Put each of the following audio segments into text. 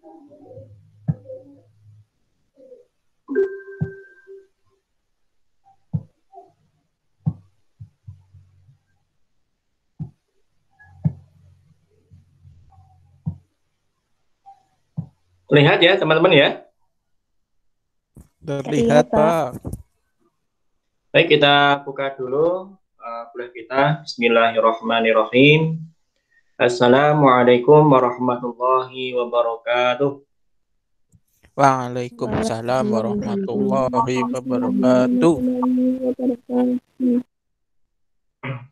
Lihat ya teman-teman ya. Terlihat, Pak. Baik, kita buka dulu kuliah kita. Bismillahirrahmanirrahim. Assalamualaikum warahmatullahi wabarakatuh. Waalaikumsalam warahmatullahi wabarakatuh.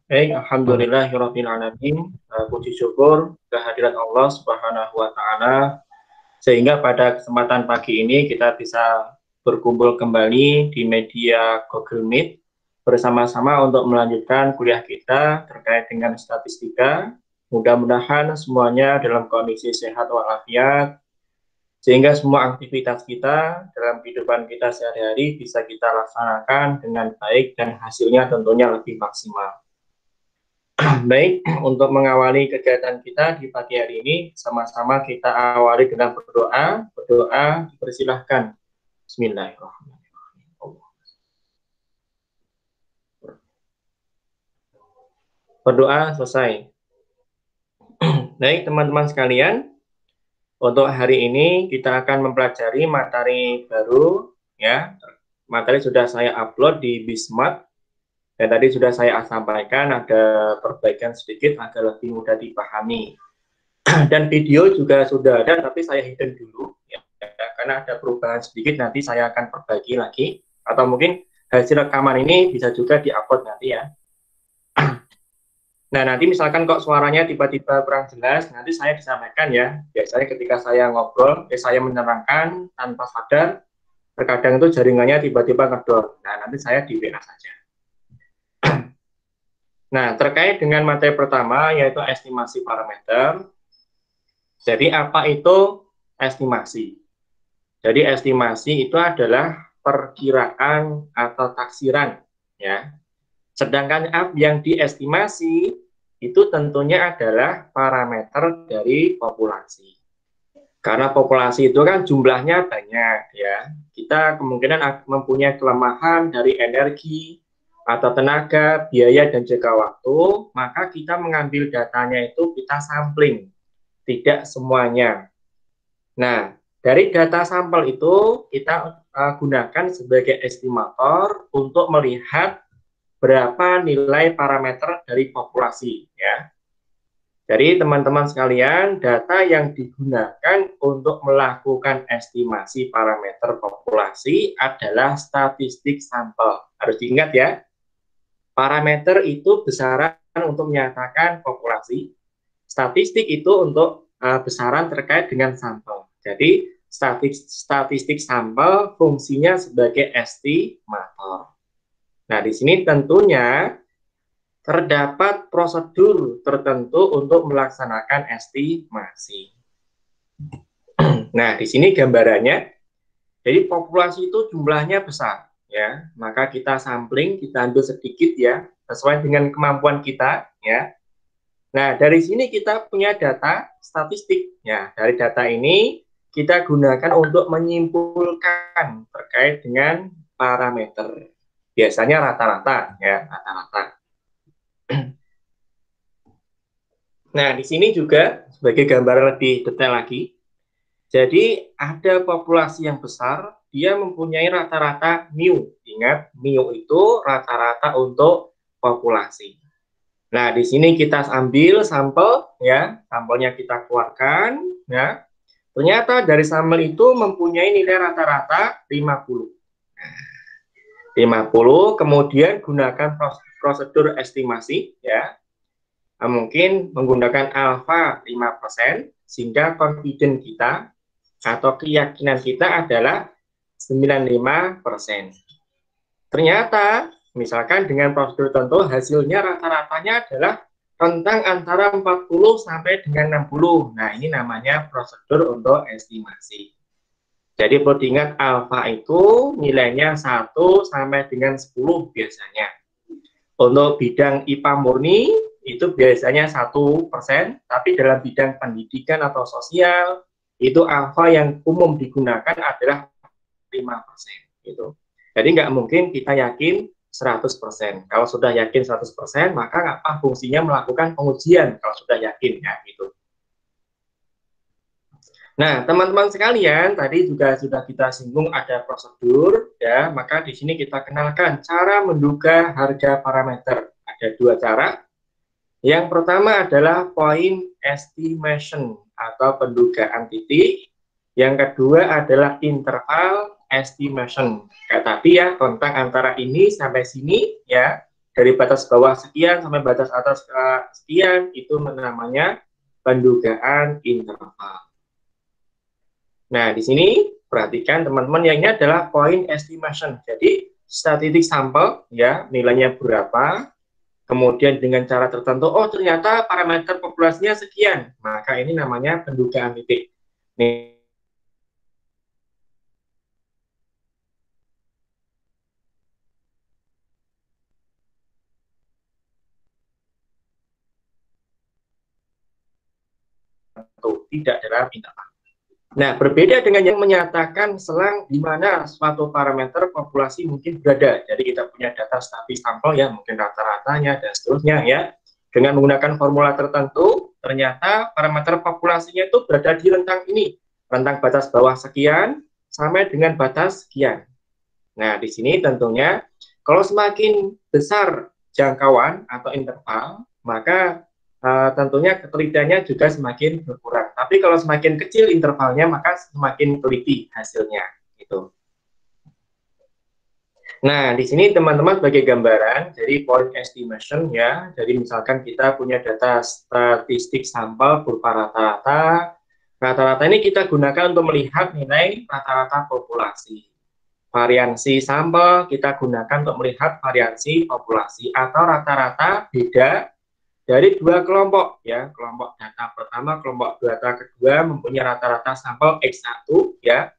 Baik, alhamdulillahirabbil alamin. Puji syukur kehadirat Allah Subhanahu wa taala sehingga pada kesempatan pagi ini kita bisa berkumpul kembali di media Google Meet bersama-sama untuk melanjutkan kuliah kita terkait dengan statistika. Mudah-mudahan semuanya dalam kondisi sehat walafiat, sehingga semua aktivitas kita dalam kehidupan kita sehari-hari bisa kita laksanakan dengan baik dan hasilnya tentunya lebih maksimal. Baik, untuk mengawali kegiatan kita di pagi hari ini, sama-sama kita awali dengan berdoa. Berdoa dipersilahkan. Bismillahirrahmanirrahim. Berdoa selesai. Baik, teman-teman sekalian, untuk hari ini kita akan mempelajari materi baru, ya. Materi sudah saya upload di Bismart, dan tadi sudah saya sampaikan ada perbaikan sedikit agar lebih mudah dipahami. Dan video juga sudah ada, tapi saya hidden dulu, ya, karena ada perubahan sedikit, nanti saya akan perbaiki lagi, atau mungkin hasil rekaman ini bisa juga diupload nanti ya. Nah, nanti misalkan kok suaranya tiba-tiba kurang jelas, nanti saya disampaikan ya. Biasanya ketika saya ngobrol, saya menerangkan tanpa sadar, terkadang itu jaringannya tiba-tiba ngedor. Nah, nanti saya di WA saja. Nah, terkait dengan materi pertama, yaitu estimasi parameter. Jadi, apa itu estimasi? Jadi, estimasi itu adalah perkiraan atau taksiran, ya. Sedangkan yang diestimasi itu tentunya adalah parameter dari populasi. Karena populasi itu kan jumlahnya banyak, ya. Kita kemungkinan mempunyai kelemahan dari energi atau tenaga, biaya, dan juga waktu, maka kita mengambil datanya itu kita sampling, tidak semuanya. Nah, dari data sampel itu kita gunakan sebagai estimator untuk melihat berapa nilai parameter dari populasi, ya. Jadi teman-teman sekalian, data yang digunakan untuk melakukan estimasi parameter populasi adalah statistik sampel. Harus diingat ya, parameter itu besaran untuk menyatakan populasi, statistik itu untuk besaran terkait dengan sampel. Jadi statistik sampel fungsinya sebagai estimator. Nah, di sini tentunya terdapat prosedur tertentu untuk melaksanakan estimasi. Nah, di sini gambarannya, jadi populasi itu jumlahnya besar, ya. Maka kita sampling, kita ambil sedikit ya, sesuai dengan kemampuan kita, ya. Nah, dari sini kita punya data statistik, ya. Dari data ini kita gunakan untuk menyimpulkan terkait dengan parameter. Biasanya rata-rata, ya, rata-rata. Nah, di sini juga sebagai gambaran lebih detail lagi. Jadi, ada populasi yang besar, dia mempunyai rata-rata mu. Ingat, mu itu rata-rata untuk populasi. Nah, di sini kita ambil sampel, ya, sampelnya kita keluarkan, ya. Ternyata dari sampel itu mempunyai nilai rata-rata 50. 50, kemudian gunakan prosedur estimasi, ya. Mungkin menggunakan alfa 5%, sehingga confident kita atau keyakinan kita adalah 95%. Ternyata, misalkan dengan prosedur tertentu, hasilnya rata-ratanya adalah rentang antara 40 sampai dengan 60. Nah, ini namanya prosedur untuk estimasi. Jadi perlu diingat, alfa itu nilainya 1 sampai dengan 10 biasanya. Untuk bidang IPA murni, itu biasanya 1%, tapi dalam bidang pendidikan atau sosial, itu alfa yang umum digunakan adalah 5%. Gitu. Jadi nggak mungkin kita yakin 100%. Kalau sudah yakin 100%, maka apa fungsinya melakukan pengujian kalau sudah yakin ya gitu. Nah, teman-teman sekalian, tadi juga sudah kita singgung ada prosedur ya, maka di sini kita kenalkan cara menduga harga parameter. Ada dua cara. Yang pertama adalah point estimation atau pendugaan titik. Yang kedua adalah interval estimation. Kayak tadi ya, rentang antara ini sampai sini ya, dari batas bawah sekian sampai batas atas sekian, itu namanya pendugaan interval. Nah, di sini perhatikan teman-teman, yang ini adalah point estimation. Jadi, statistik sampel ya, nilainya berapa, kemudian dengan cara tertentu, oh ternyata parameter populasinya sekian, maka ini namanya pendugaan titik. Nih, tidak dalam interval. Nah, berbeda dengan yang menyatakan selang di mana suatu parameter populasi mungkin berada. Jadi kita punya data statis sampel ya, mungkin rata-ratanya dan seterusnya ya. Dengan menggunakan formula tertentu, ternyata parameter populasinya itu berada di rentang ini. Rentang batas bawah sekian sampai dengan batas sekian. Nah, di sini tentunya kalau semakin besar jangkauan atau interval, maka tentunya ketelitiannya juga semakin berkurang. Tapi kalau semakin kecil intervalnya, maka semakin teliti hasilnya. Gitu. Nah, di sini teman-teman sebagai gambaran, jadi point estimation ya, jadi misalkan kita punya data statistik sampel berupa rata-rata. Rata-rata ini kita gunakan untuk melihat nilai rata-rata populasi. Variansi sampel kita gunakan untuk melihat variansi populasi atau rata-rata beda dari dua kelompok ya, kelompok data pertama, kelompok data kedua mempunyai rata-rata sampel X1 ya.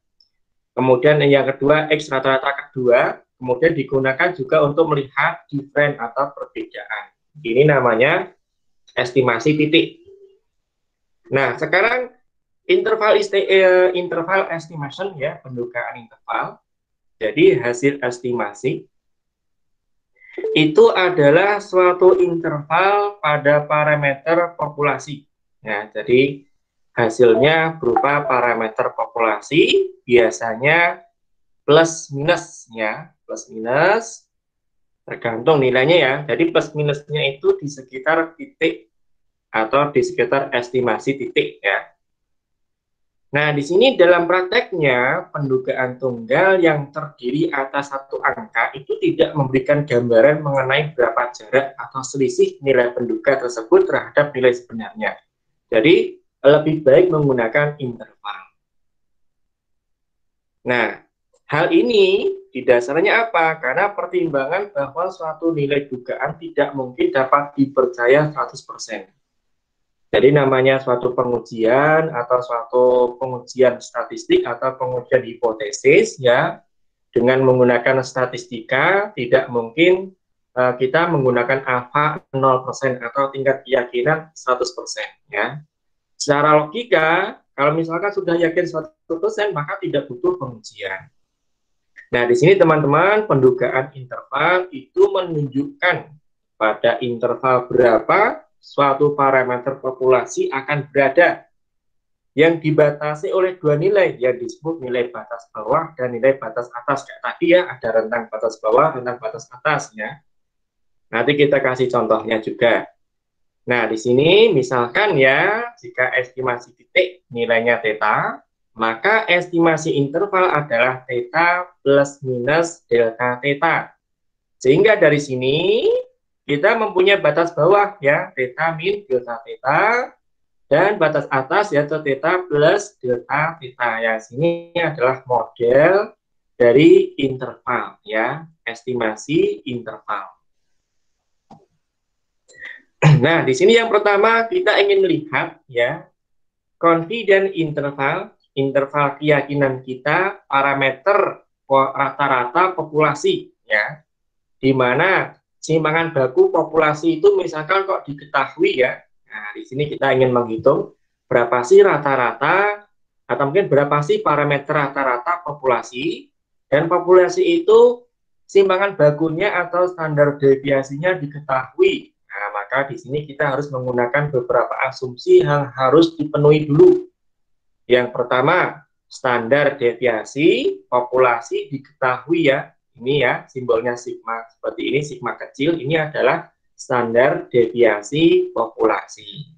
Kemudian yang kedua X rata-rata kedua, kemudian digunakan juga untuk melihat difference atau perbedaan. Ini namanya estimasi titik. Nah, sekarang interval estimation ya, pendugaan interval. Jadi hasil estimasi itu adalah suatu interval pada parameter populasi. Ya, jadi hasilnya berupa parameter populasi, biasanya plus minus ya, plus minus tergantung nilainya ya. Jadi plus minusnya itu di sekitar titik atau di sekitar estimasi titik ya. Nah, di sini dalam prakteknya, pendugaan tunggal yang terdiri atas satu angka itu tidak memberikan gambaran mengenai berapa jarak atau selisih nilai penduga tersebut terhadap nilai sebenarnya. Jadi, lebih baik menggunakan interval. Nah, hal ini didasarnya apa? Karena pertimbangan bahwa suatu nilai dugaan tidak mungkin dapat dipercaya 100%. Jadi namanya suatu pengujian atau suatu pengujian statistik atau pengujian hipotesis ya, dengan menggunakan statistika tidak mungkin kita menggunakan alfa 0% atau tingkat keyakinan 100% ya. Secara logika, kalau misalkan sudah yakin 100%, maka tidak butuh pengujian. Nah, di sini teman-teman, pendugaan interval itu menunjukkan pada interval berapa suatu parameter populasi akan berada yang dibatasi oleh dua nilai yang disebut nilai batas bawah dan nilai batas atas. Kayak tadi ya, ada rentang batas bawah, rentang batas atas ya. Nanti kita kasih contohnya juga. Nah, di sini misalkan ya, jika estimasi titik nilainya theta, maka estimasi interval adalah theta plus minus delta theta. Sehingga dari sini kita mempunyai batas bawah ya, theta min delta theta, dan batas atas yaitu theta plus delta theta. Ya, sini adalah model dari interval ya, estimasi interval. Nah, di sini yang pertama kita ingin melihat ya, confidence interval, interval keyakinan kita parameter rata-rata populasi ya, di mana simpangan baku populasi itu misalkan kok diketahui ya. Nah, di sini kita ingin menghitung berapa sih rata-rata atau mungkin berapa sih parameter rata-rata populasi, dan populasi itu simpangan bakunya atau standar deviasinya diketahui. Nah, maka di sini kita harus menggunakan beberapa asumsi yang harus dipenuhi dulu. Yang pertama, standar deviasi populasi diketahui ya. Ini ya, simbolnya sigma seperti ini, sigma kecil, ini adalah standar deviasi populasi.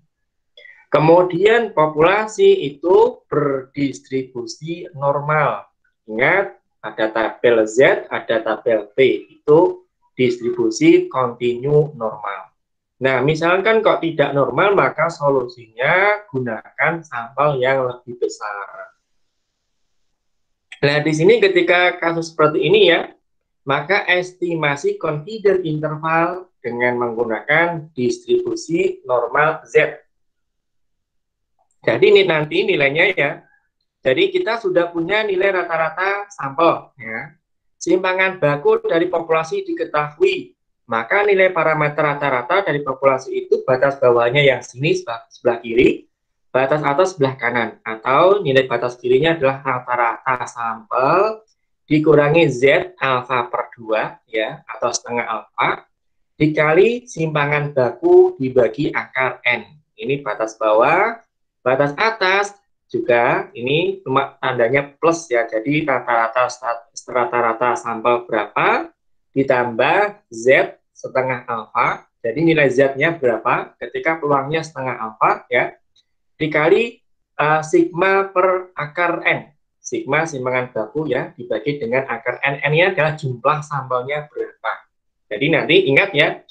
Kemudian populasi itu berdistribusi normal. Ingat, ada tabel Z, ada tabel P, itu distribusi kontinu normal. Nah, misalkan kok tidak normal, maka solusinya gunakan sampel yang lebih besar. Nah, di sini ketika kasus seperti ini ya, maka estimasi confidence interval dengan menggunakan distribusi normal Z. Jadi ini nanti nilainya ya, jadi kita sudah punya nilai rata-rata sampel ya. Simpangan baku dari populasi diketahui, maka nilai parameter rata-rata dari populasi itu batas bawahnya yang sini sebelah kiri, batas atas sebelah kanan, atau nilai batas kirinya adalah rata-rata sampel dikurangi Z alfa per 2 ya, atau setengah alfa, dikali simpangan baku dibagi akar N. Ini batas bawah, batas atas juga ini cuma tandanya plus ya, jadi rata-rata sampel berapa ditambah Z setengah alfa, jadi nilai Z-nya berapa ketika peluangnya setengah alfa ya, dikali sigma per akar N, sigma simpangan baku ya dibagi dengan akar N, N-nya adalah jumlah sampelnya berapa. Jadi nanti ingat ya,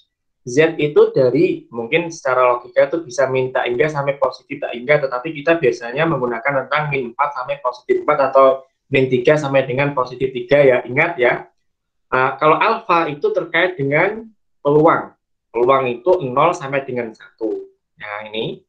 Z itu dari, mungkin secara logika itu bisa min tak hingga sampai positif tak hingga, tetapi kita biasanya menggunakan tentang min 4 sampai positif 4 atau min 3 sampai dengan positif 3 ya. Ingat ya, kalau alfa itu terkait dengan peluang. Peluang itu 0 sampai dengan 1. Nah ini.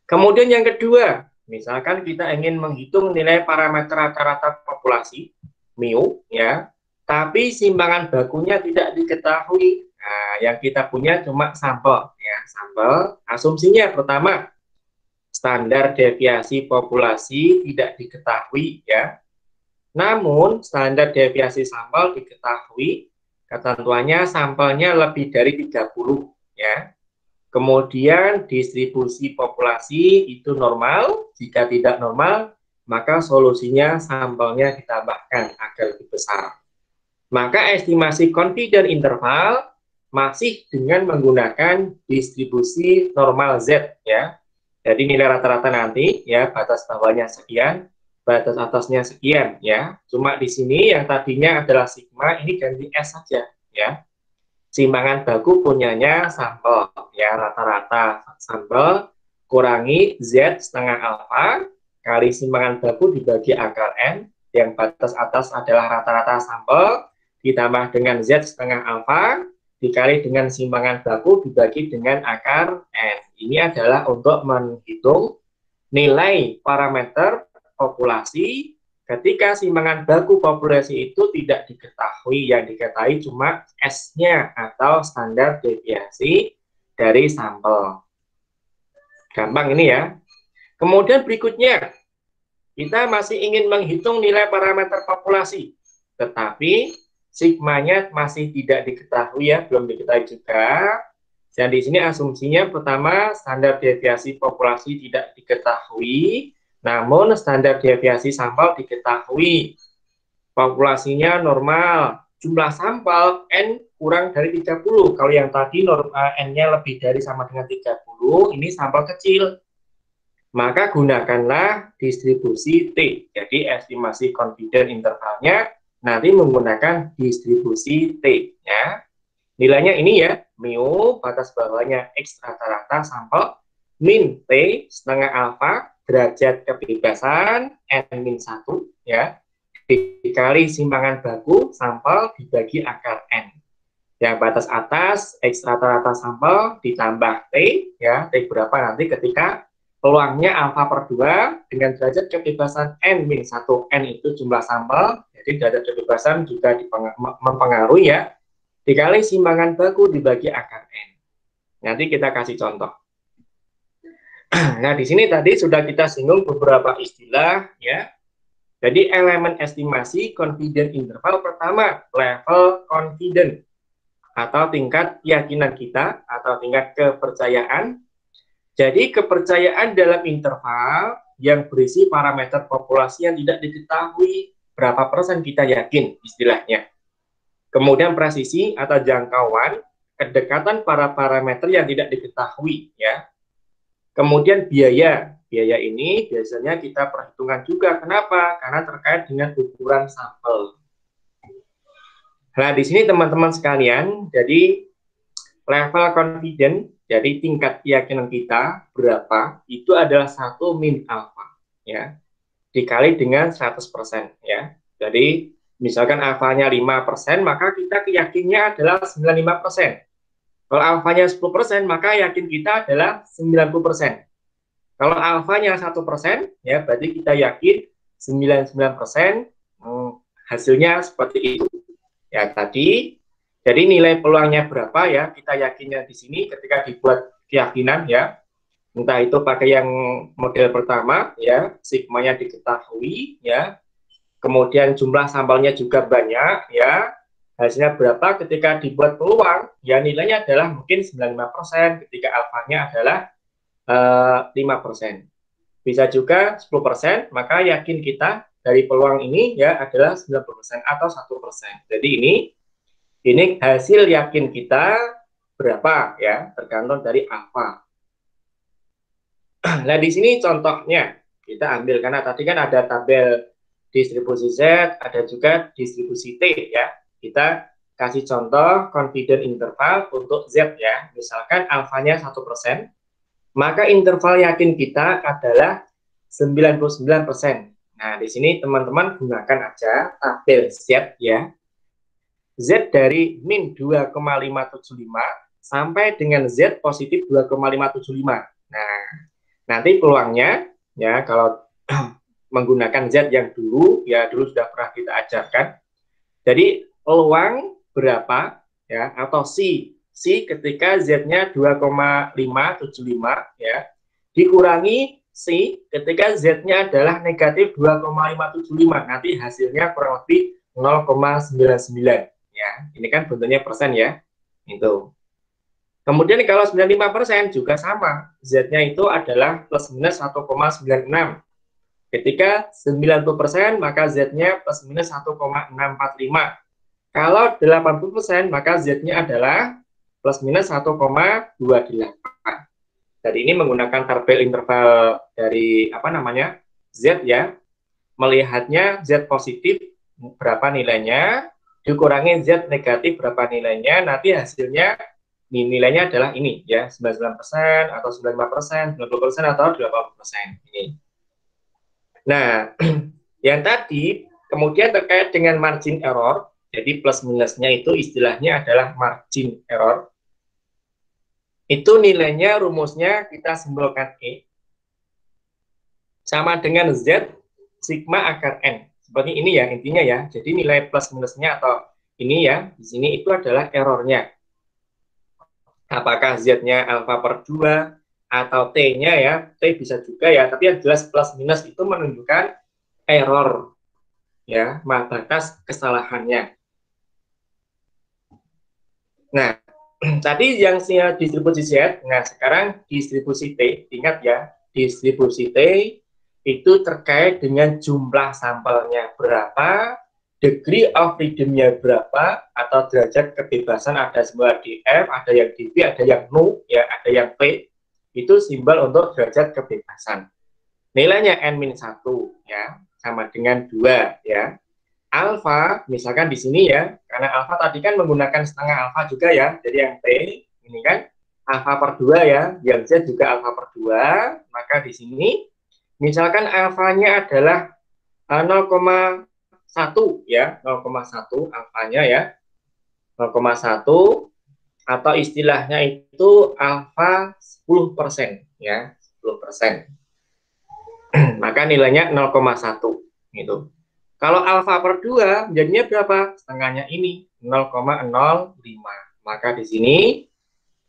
Kemudian yang kedua, misalkan kita ingin menghitung nilai parameter rata-rata populasi, mu ya, tapi simpangan bakunya tidak diketahui. Nah, yang kita punya cuma sampel ya, sampel. Asumsinya pertama, standar deviasi populasi tidak diketahui ya. Namun standar deviasi sampel diketahui, ketentuannya sampelnya lebih dari 30 ya. Kemudian distribusi populasi itu normal, jika tidak normal, maka solusinya sampelnya ditambahkan agar lebih besar. Maka estimasi confidence interval masih dengan menggunakan distribusi normal Z ya. Jadi nilai rata-rata nanti ya, batas bawahnya sekian, batas atasnya sekian ya. Cuma di sini yang tadinya adalah sigma, ini ganti S saja ya. Simpangan baku punyanya sampel ya, rata-rata sampel kurangi Z setengah alfa kali simpangan baku dibagi akar N, yang batas atas adalah rata-rata sampel ditambah dengan Z setengah alfa dikali dengan simpangan baku dibagi dengan akar N. Ini adalah untuk menghitung nilai parameter populasi ketika simpangan baku populasi itu tidak diketahui. Yang diketahui cuma S-nya atau standar deviasi dari sampel. Gampang ini ya. Kemudian berikutnya, kita masih ingin menghitung nilai parameter populasi, tetapi sigmanya masih tidak diketahui ya, belum diketahui juga. Dan di sini asumsinya pertama, standar deviasi populasi tidak diketahui, namun standar deviasi sampel diketahui. Populasinya normal, jumlah sampel N kurang dari 30. Kalau yang tadi N-nya lebih dari sama dengan 30, ini sampel kecil. Maka gunakanlah distribusi T. Jadi estimasi confidence intervalnya nanti menggunakan distribusi T ya. Nilainya ini ya, mu batas bawahnya X rata-rata sampel min T setengah alfa derajat kebebasan N-1 ya, dikali simpangan baku sampel dibagi akar N. Yang batas atas X rata-rata sampel ditambah T ya, T berapa nanti ketika peluangnya alfa per 2 dengan derajat kebebasan N-1. N itu jumlah sampel, jadi derajat kebebasan juga mempengaruhi ya, dikali simpangan baku dibagi akar N. Nanti kita kasih contoh. Nah, di sini tadi sudah kita singgung beberapa istilah ya. Jadi elemen estimasi confidence interval pertama level confidence atau tingkat keyakinan kita atau tingkat kepercayaan. Jadi kepercayaan dalam interval yang berisi parameter populasi yang tidak diketahui berapa persen kita yakin istilahnya. Kemudian presisi atau jangkauan, kedekatan para parameter yang tidak diketahui ya. Kemudian biaya. Biaya ini biasanya kita perhitungkan juga. Kenapa? Karena terkait dengan ukuran sampel. Nah, di sini teman-teman sekalian, jadi level confidence, jadi tingkat keyakinan kita berapa, itu adalah 1 min alfa, ya, dikali dengan 100%, ya. Jadi, misalkan alfanya 5%, maka kita keyakinannya adalah 95%. Kalau alfanya 10%, maka yakin kita adalah 90%. Kalau alfanya 1%, ya, berarti kita yakin 99%, hasilnya seperti itu. Ya, tadi, jadi nilai peluangnya berapa ya, kita yakinnya di sini ketika dibuat keyakinan ya, entah itu pakai yang model pertama ya, sigmanya diketahui ya, kemudian jumlah sampelnya juga banyak ya, hasilnya berapa ketika dibuat peluang, ya nilainya adalah mungkin 95%, ketika alfanya adalah 5%. Bisa juga 10%, maka yakin kita dari peluang ini ya adalah 90% atau 1%. Jadi ini hasil yakin kita berapa ya, tergantung dari alfa. Nah, di sini contohnya kita ambil, karena tadi kan ada tabel distribusi Z, ada juga distribusi T ya. Kita kasih contoh confidence interval untuk Z ya. Misalkan alfanya 1%, maka interval yakin kita adalah 99%. Nah, di sini teman-teman gunakan aja tabel Z ya. Z dari min 2,575 sampai dengan Z positif 2,575. Nah, nanti peluangnya ya kalau menggunakan Z yang dulu sudah pernah kita ajarkan. Jadi peluang berapa ya, atau C ketika Z-nya 2,575 ya, dikurangi C ketika Z-nya adalah negatif 2,575. Nanti hasilnya kurang lebih 0,99 ya. Ini kan bentuknya persen ya. Itu. Kemudian kalau 95% juga sama. Z-nya itu adalah plus minus 1,96. Ketika 90% maka Z-nya plus minus 1,645. Kalau 80% maka Z-nya adalah plus minus 1,28. Jadi ini menggunakan tabel interval dari Z ya. Melihatnya Z positif berapa nilainya, dikurangi Z negatif berapa nilainya, nanti hasilnya nilainya adalah ini ya, 99% atau 95%, 90% atau 80%. Ini. Nah, yang tadi kemudian terkait dengan margin error, jadi plus minusnya itu istilahnya adalah margin error. Itu nilainya rumusnya kita simbolkan E sama dengan Z sigma akar N. Seperti ini ya intinya ya. Jadi nilai plus minusnya atau ini ya, di sini itu adalah errornya. Apakah Z-nya alfa per 2 atau T-nya ya, T bisa juga ya, tapi yang jelas plus minus itu menunjukkan error ya, batas kesalahannya. Nah, tadi yang distribusi Z, nah sekarang distribusi T, ingat ya, distribusi T itu terkait dengan jumlah sampelnya berapa, degree of freedom-nya berapa, atau derajat kebebasan ada semua di F, ada yang di B, ada yang NU, ya, ada yang P, itu simbol untuk derajat kebebasan. Nilainya N-1, ya, sama dengan 2, ya. Alfa, misalkan di sini ya, karena alfa tadi kan menggunakan setengah alfa juga ya, jadi yang T ini kan alfa per 2 ya, yang Z juga alfa per 2, maka di sini misalkan alfanya adalah 0,1 ya, 0,1 alfanya ya, 0,1 atau istilahnya itu alfa 10% ya, 10%. Maka nilainya 0,1 gitu. Kalau alfa per 2 jadinya berapa? Setengahnya ini 0,05. Maka di sini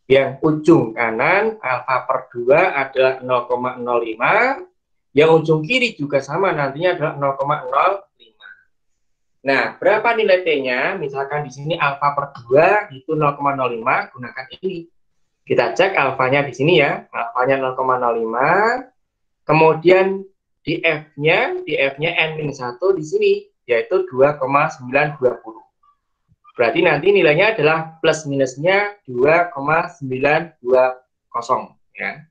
Yang ujung kanan alfa per 2 adalah 0,05, yang ujung kiri juga sama, nantinya adalah 0,05. Nah, berapa nilai T-nya? Misalkan di sini alfa per 2 itu 0,05, gunakan ini. Kita cek alfanya di sini ya, alfanya 0,05, kemudian di F-nya N-1 di sini, yaitu 2,920. Berarti nanti nilainya adalah plus minusnya 2,920 ya.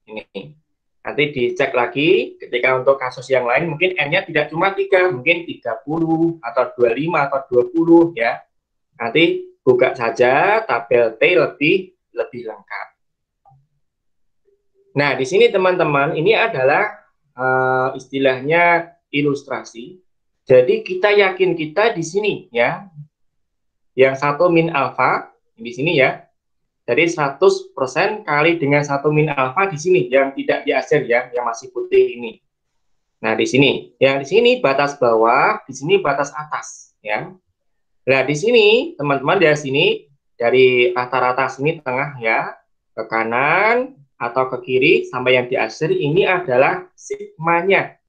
Ini. Nanti dicek lagi ketika untuk kasus yang lain mungkin N-nya tidak cuma 3, mungkin 30 atau 25 atau 20 ya. Nanti buka saja tabel T lebih lengkap. Nah, di sini teman-teman ini adalah istilahnya ilustrasi. Jadi kita yakin kita di sini ya. Yang 1 min alfa di sini ya. Jadi 100% kali dengan 1 min alfa di sini yang tidak diaser ya, yang masih putih ini. Nah, di sini. Yang di sini batas bawah, di sini batas atas ya. Nah, di sini teman-teman dari sini dari rata-rata sini tengah ya, ke kanan atau ke kiri sampai yang diaser ini adalah sigmanya.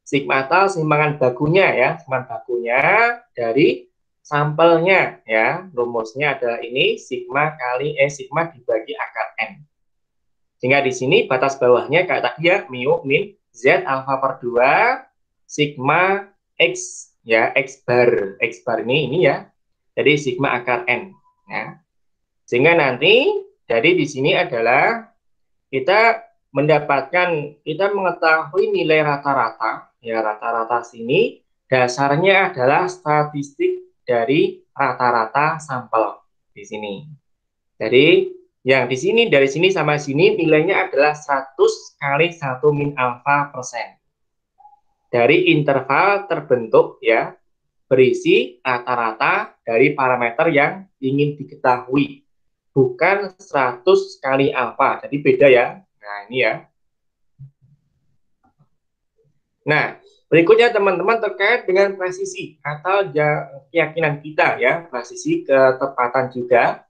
Sigma atau simpangan bakunya ya, simpangan bakunya dari sampelnya ya, rumusnya adalah ini sigma kali sigma dibagi akar n. Sehingga di sini batas bawahnya kayak tadi ya, mu min z alfa per 2 sigma x ya, x bar ini ya. Jadi sigma akar n ya. Sehingga nanti jadi di sini adalah kita mengetahui nilai rata-rata ya, rata-rata sini dasarnya adalah statistik dari rata-rata sampel di sini. Jadi yang di sini dari sini sama sini nilainya adalah 100 kali 1 min alfa persen. Dari interval terbentuk ya berisi rata-rata dari parameter yang ingin diketahui. Bukan 100 kali alfa. Jadi beda ya. Nah, ini ya. Nah, berikutnya teman-teman terkait dengan presisi atau keyakinan kita ya, presisi ketepatan juga.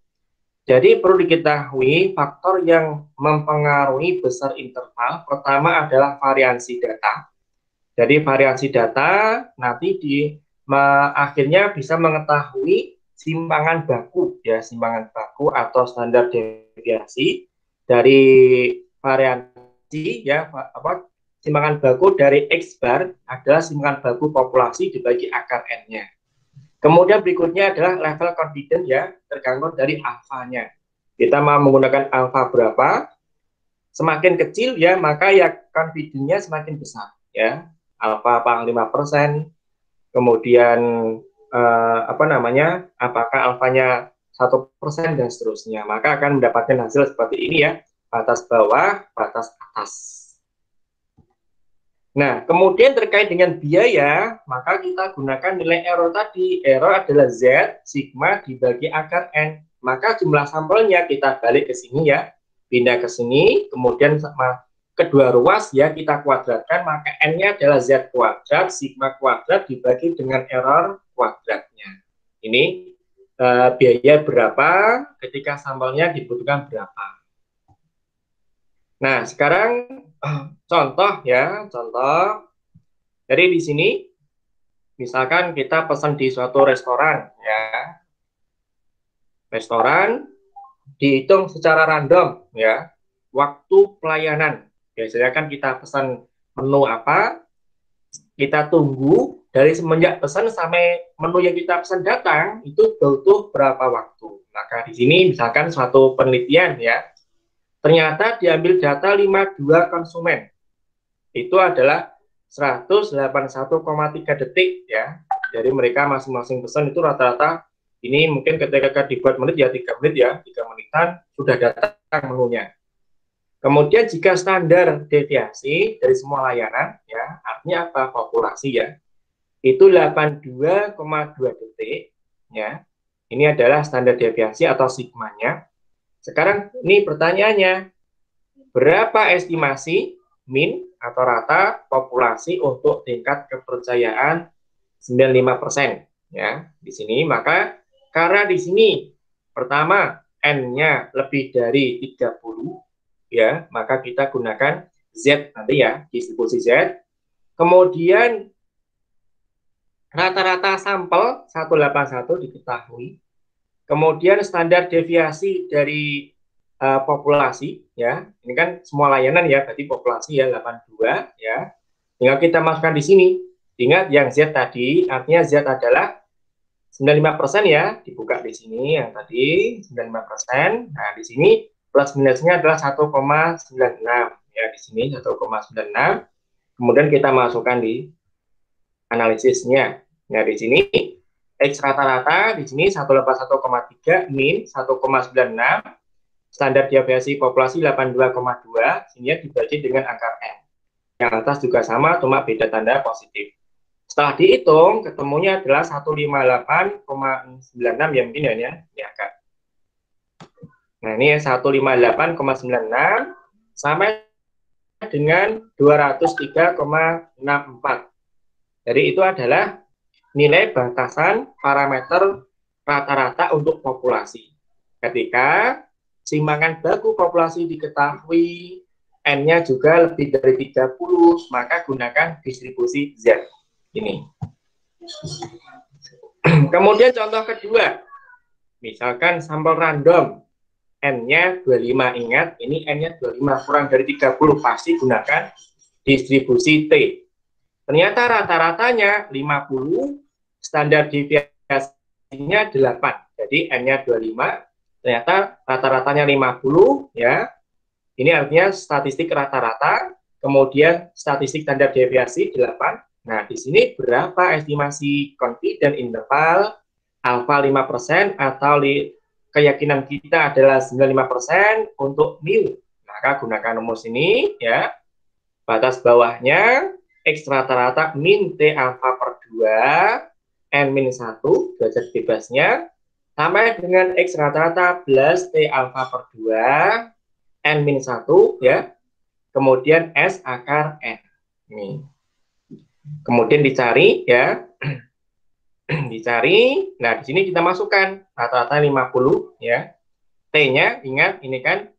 Jadi perlu diketahui faktor yang mempengaruhi besar interval. Pertama adalah variansi data. Jadi variansi data nanti akhirnya bisa mengetahui simpangan baku ya, simpangan baku atau standar deviasi dari variansi ya, simpangan baku dari X bar adalah simpangan baku populasi dibagi akar N-nya. Kemudian berikutnya adalah level confidence ya, tergantung dari alfanya. Kita mau menggunakan alfa berapa, semakin kecil ya, maka ya confidence-nya semakin besar ya. Alfa 5%, kemudian apakah alfanya 1% dan seterusnya, maka akan mendapatkan hasil seperti ini ya, batas bawah, batas atas. Nah, kemudian terkait dengan biaya, maka kita gunakan nilai error tadi. Error adalah Z, sigma dibagi akar N. Maka jumlah sampelnya kita balik ke sini ya, pindah ke sini, kemudian sama kedua ruas ya kita kuadratkan, maka N-nya adalah Z kuadrat, sigma kuadrat dibagi dengan error kuadratnya. Ini biaya berapa ketika sampelnya dibutuhkan berapa. Nah, sekarang contoh ya, contoh. Jadi di sini, misalkan kita pesan di suatu restoran ya, restoran dihitung secara random ya, waktu pelayanan. Biasanya kan kita pesan menu apa, kita tunggu dari semenjak pesan sampai menu yang kita pesan datang itu butuh berapa waktu. Maka di sini misalkan suatu penelitian ya, ternyata diambil data 52 konsumen. Itu adalah 181,3 detik ya. Jadi mereka masing-masing pesan itu rata-rata ini mungkin ketika dibuat menit ya 3 menit ya, 3 menitan sudah datang menunya. Kemudian jika standar deviasi dari semua layanan ya, artinya apa? Populasi ya. Itu 82,2 detik ya. Ini adalah standar deviasi atau sigmanya. Sekarang ini pertanyaannya, berapa estimasi min atau rata populasi untuk tingkat kepercayaan 95% ya di sini. Maka karena di sini pertama N-nya lebih dari 30, ya, maka kita gunakan Z nanti ya, distribusi Z. Kemudian rata-rata sampel 181 diketahui. Kemudian standar deviasi dari populasi, ya, ini kan semua layanan ya, berarti populasi ya 82, ya. Tinggal kita masukkan di sini. Ingat yang Z tadi, artinya Z adalah 95% ya, dibuka di sini yang tadi 95%. Nah, di sini plus minusnya adalah 1,96 ya, di sini 1,96. Kemudian kita masukkan di analisisnya. Nah, di sini X rata-rata di sini 181,3, min 1,96, standar deviasi populasi 82,2, sehingga dibagi dengan angka N. Yang atas juga sama, cuma beda tanda positif. Setelah dihitung, ketemunya adalah 158,96 ya mungkin ya, ini agak. Nah, ini 158,96 sampai dengan 203,64. Jadi itu adalah nilai batasan parameter rata-rata untuk populasi. Ketika simpangan baku populasi diketahui, N-nya juga lebih dari 30, maka gunakan distribusi Z. Ini. Kemudian contoh kedua, misalkan sampel random, N-nya 25, ingat ini N-nya 25, kurang dari 30, pasti gunakan distribusi T. Ternyata rata-ratanya 50, standar deviasinya 8, jadi N-nya 25, ternyata rata-ratanya 50, ya. Ini artinya statistik rata-rata, kemudian statistik standar deviasi 8. Nah, di sini berapa estimasi confidence interval alfa 5% atau keyakinan kita adalah 95% untuk mu. Maka gunakan rumus ini ya. Batas bawahnya X rata-rata min T alfa per 2 N min 1 derajat bebasnya sampai dengan X rata-rata plus T alfa per 2 N min 1 ya. Kemudian S akar N. Ini. Kemudian dicari ya. Dicari. Nah, di sini kita masukkan rata-rata 50 ya. T-nya ingat ini kan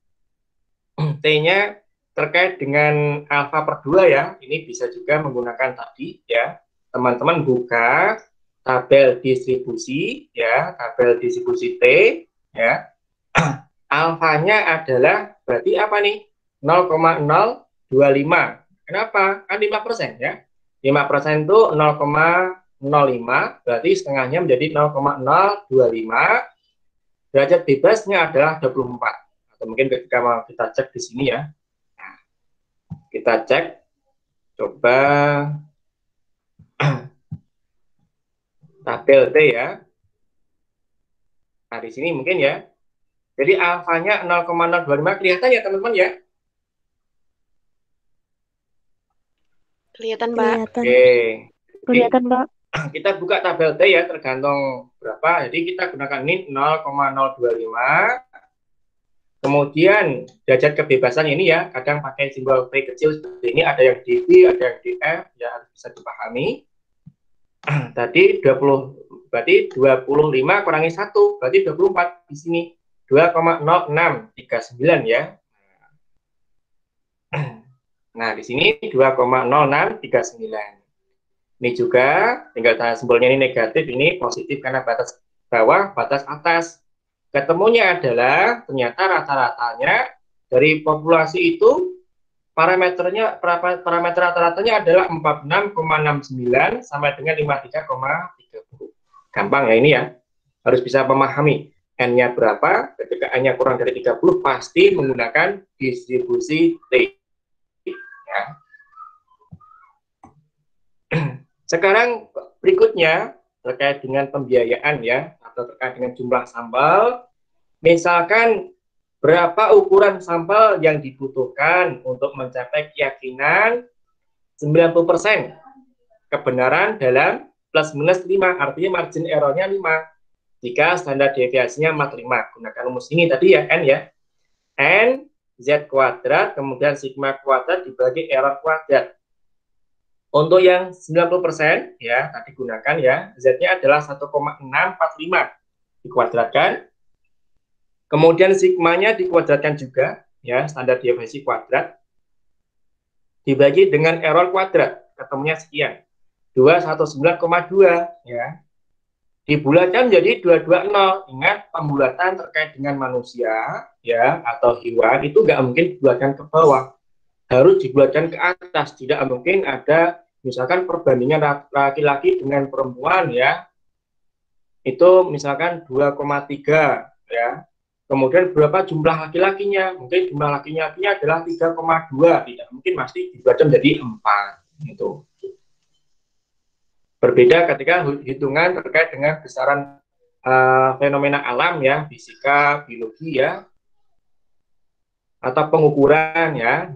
T-nya terkait dengan alfa per 2 ya. Ini bisa juga menggunakan tadi ya. Teman-teman buka tabel distribusi ya, tabel distribusi T ya. Alfanya adalah berarti apa nih? 0,025. Kenapa? Kan 5% ya. 5% itu 0,05, berarti setengahnya menjadi 0,025. Derajat bebasnya adalah 24. Atau mungkin ketika kita cek di sini ya. Nah, kita cek, coba tabel T ya. Nah, di sini mungkin ya. Jadi alfanya 0,025 kelihatan ya teman-teman ya. Kelihatan, Pak. Oke. Kelihatan, Pak. Kita buka tabel T ya, tergantung berapa. Jadi kita gunakan ini 0,025. Kemudian derajat kebebasan ini ya, kadang pakai simbol P kecil seperti ini, ada yang dV, ada yang dF, ya harus bisa dipahami. Tadi 20, berarti 25 kurangi 1, berarti 24 di sini. 2,0639 ya. Nah, di sini 2,0639. Ini juga tinggal tanda simbolnya ini negatif, ini positif karena batas bawah, batas atas. Ketemunya adalah ternyata rata-ratanya dari populasi itu parameter rata-ratanya adalah 46,69 sampai dengan 53,30. Gampang ya ini ya. Harus bisa memahami N-nya berapa, ketika N-nya kurang dari 30 pasti menggunakan distribusi T. Ya. Sekarang berikutnya terkait dengan pembiayaan ya, atau terkait dengan jumlah sampel. Misalkan berapa ukuran sampel yang dibutuhkan untuk mencapai keyakinan 90% kebenaran dalam plus minus 5, artinya margin error-nya 5. Jika standar deviasinya 45, gunakan rumus ini tadi ya, N ya. N, Z kuadrat, kemudian sigma kuadrat dibagi error kuadrat. Untuk yang 90% ya, tadi gunakan ya, Z-nya adalah 1,645 dikuadratkan. Kemudian sigmanya dikuadratkan juga, ya, standar deviasi kuadrat. Dibagi dengan error kuadrat, ketemunya sekian. 219,2, ya. Dibulatkan menjadi 220. Ingat, pembulatan terkait dengan manusia, ya, atau hewan, itu nggak mungkin dibulatkan ke bawah. Harus dibulatkan ke atas. Tidak mungkin ada, misalkan perbandingan laki-laki dengan perempuan, ya, itu misalkan 2,3, ya. Kemudian berapa jumlah laki-lakinya? Mungkin jumlah laki-lakinya adalah 3,2. Tidak mungkin pasti dibuatkan menjadi 4. Itu. Berbeda ketika hitungan terkait dengan besaran fenomena alam, ya, fisika, biologi, ya, atau pengukuran, ya.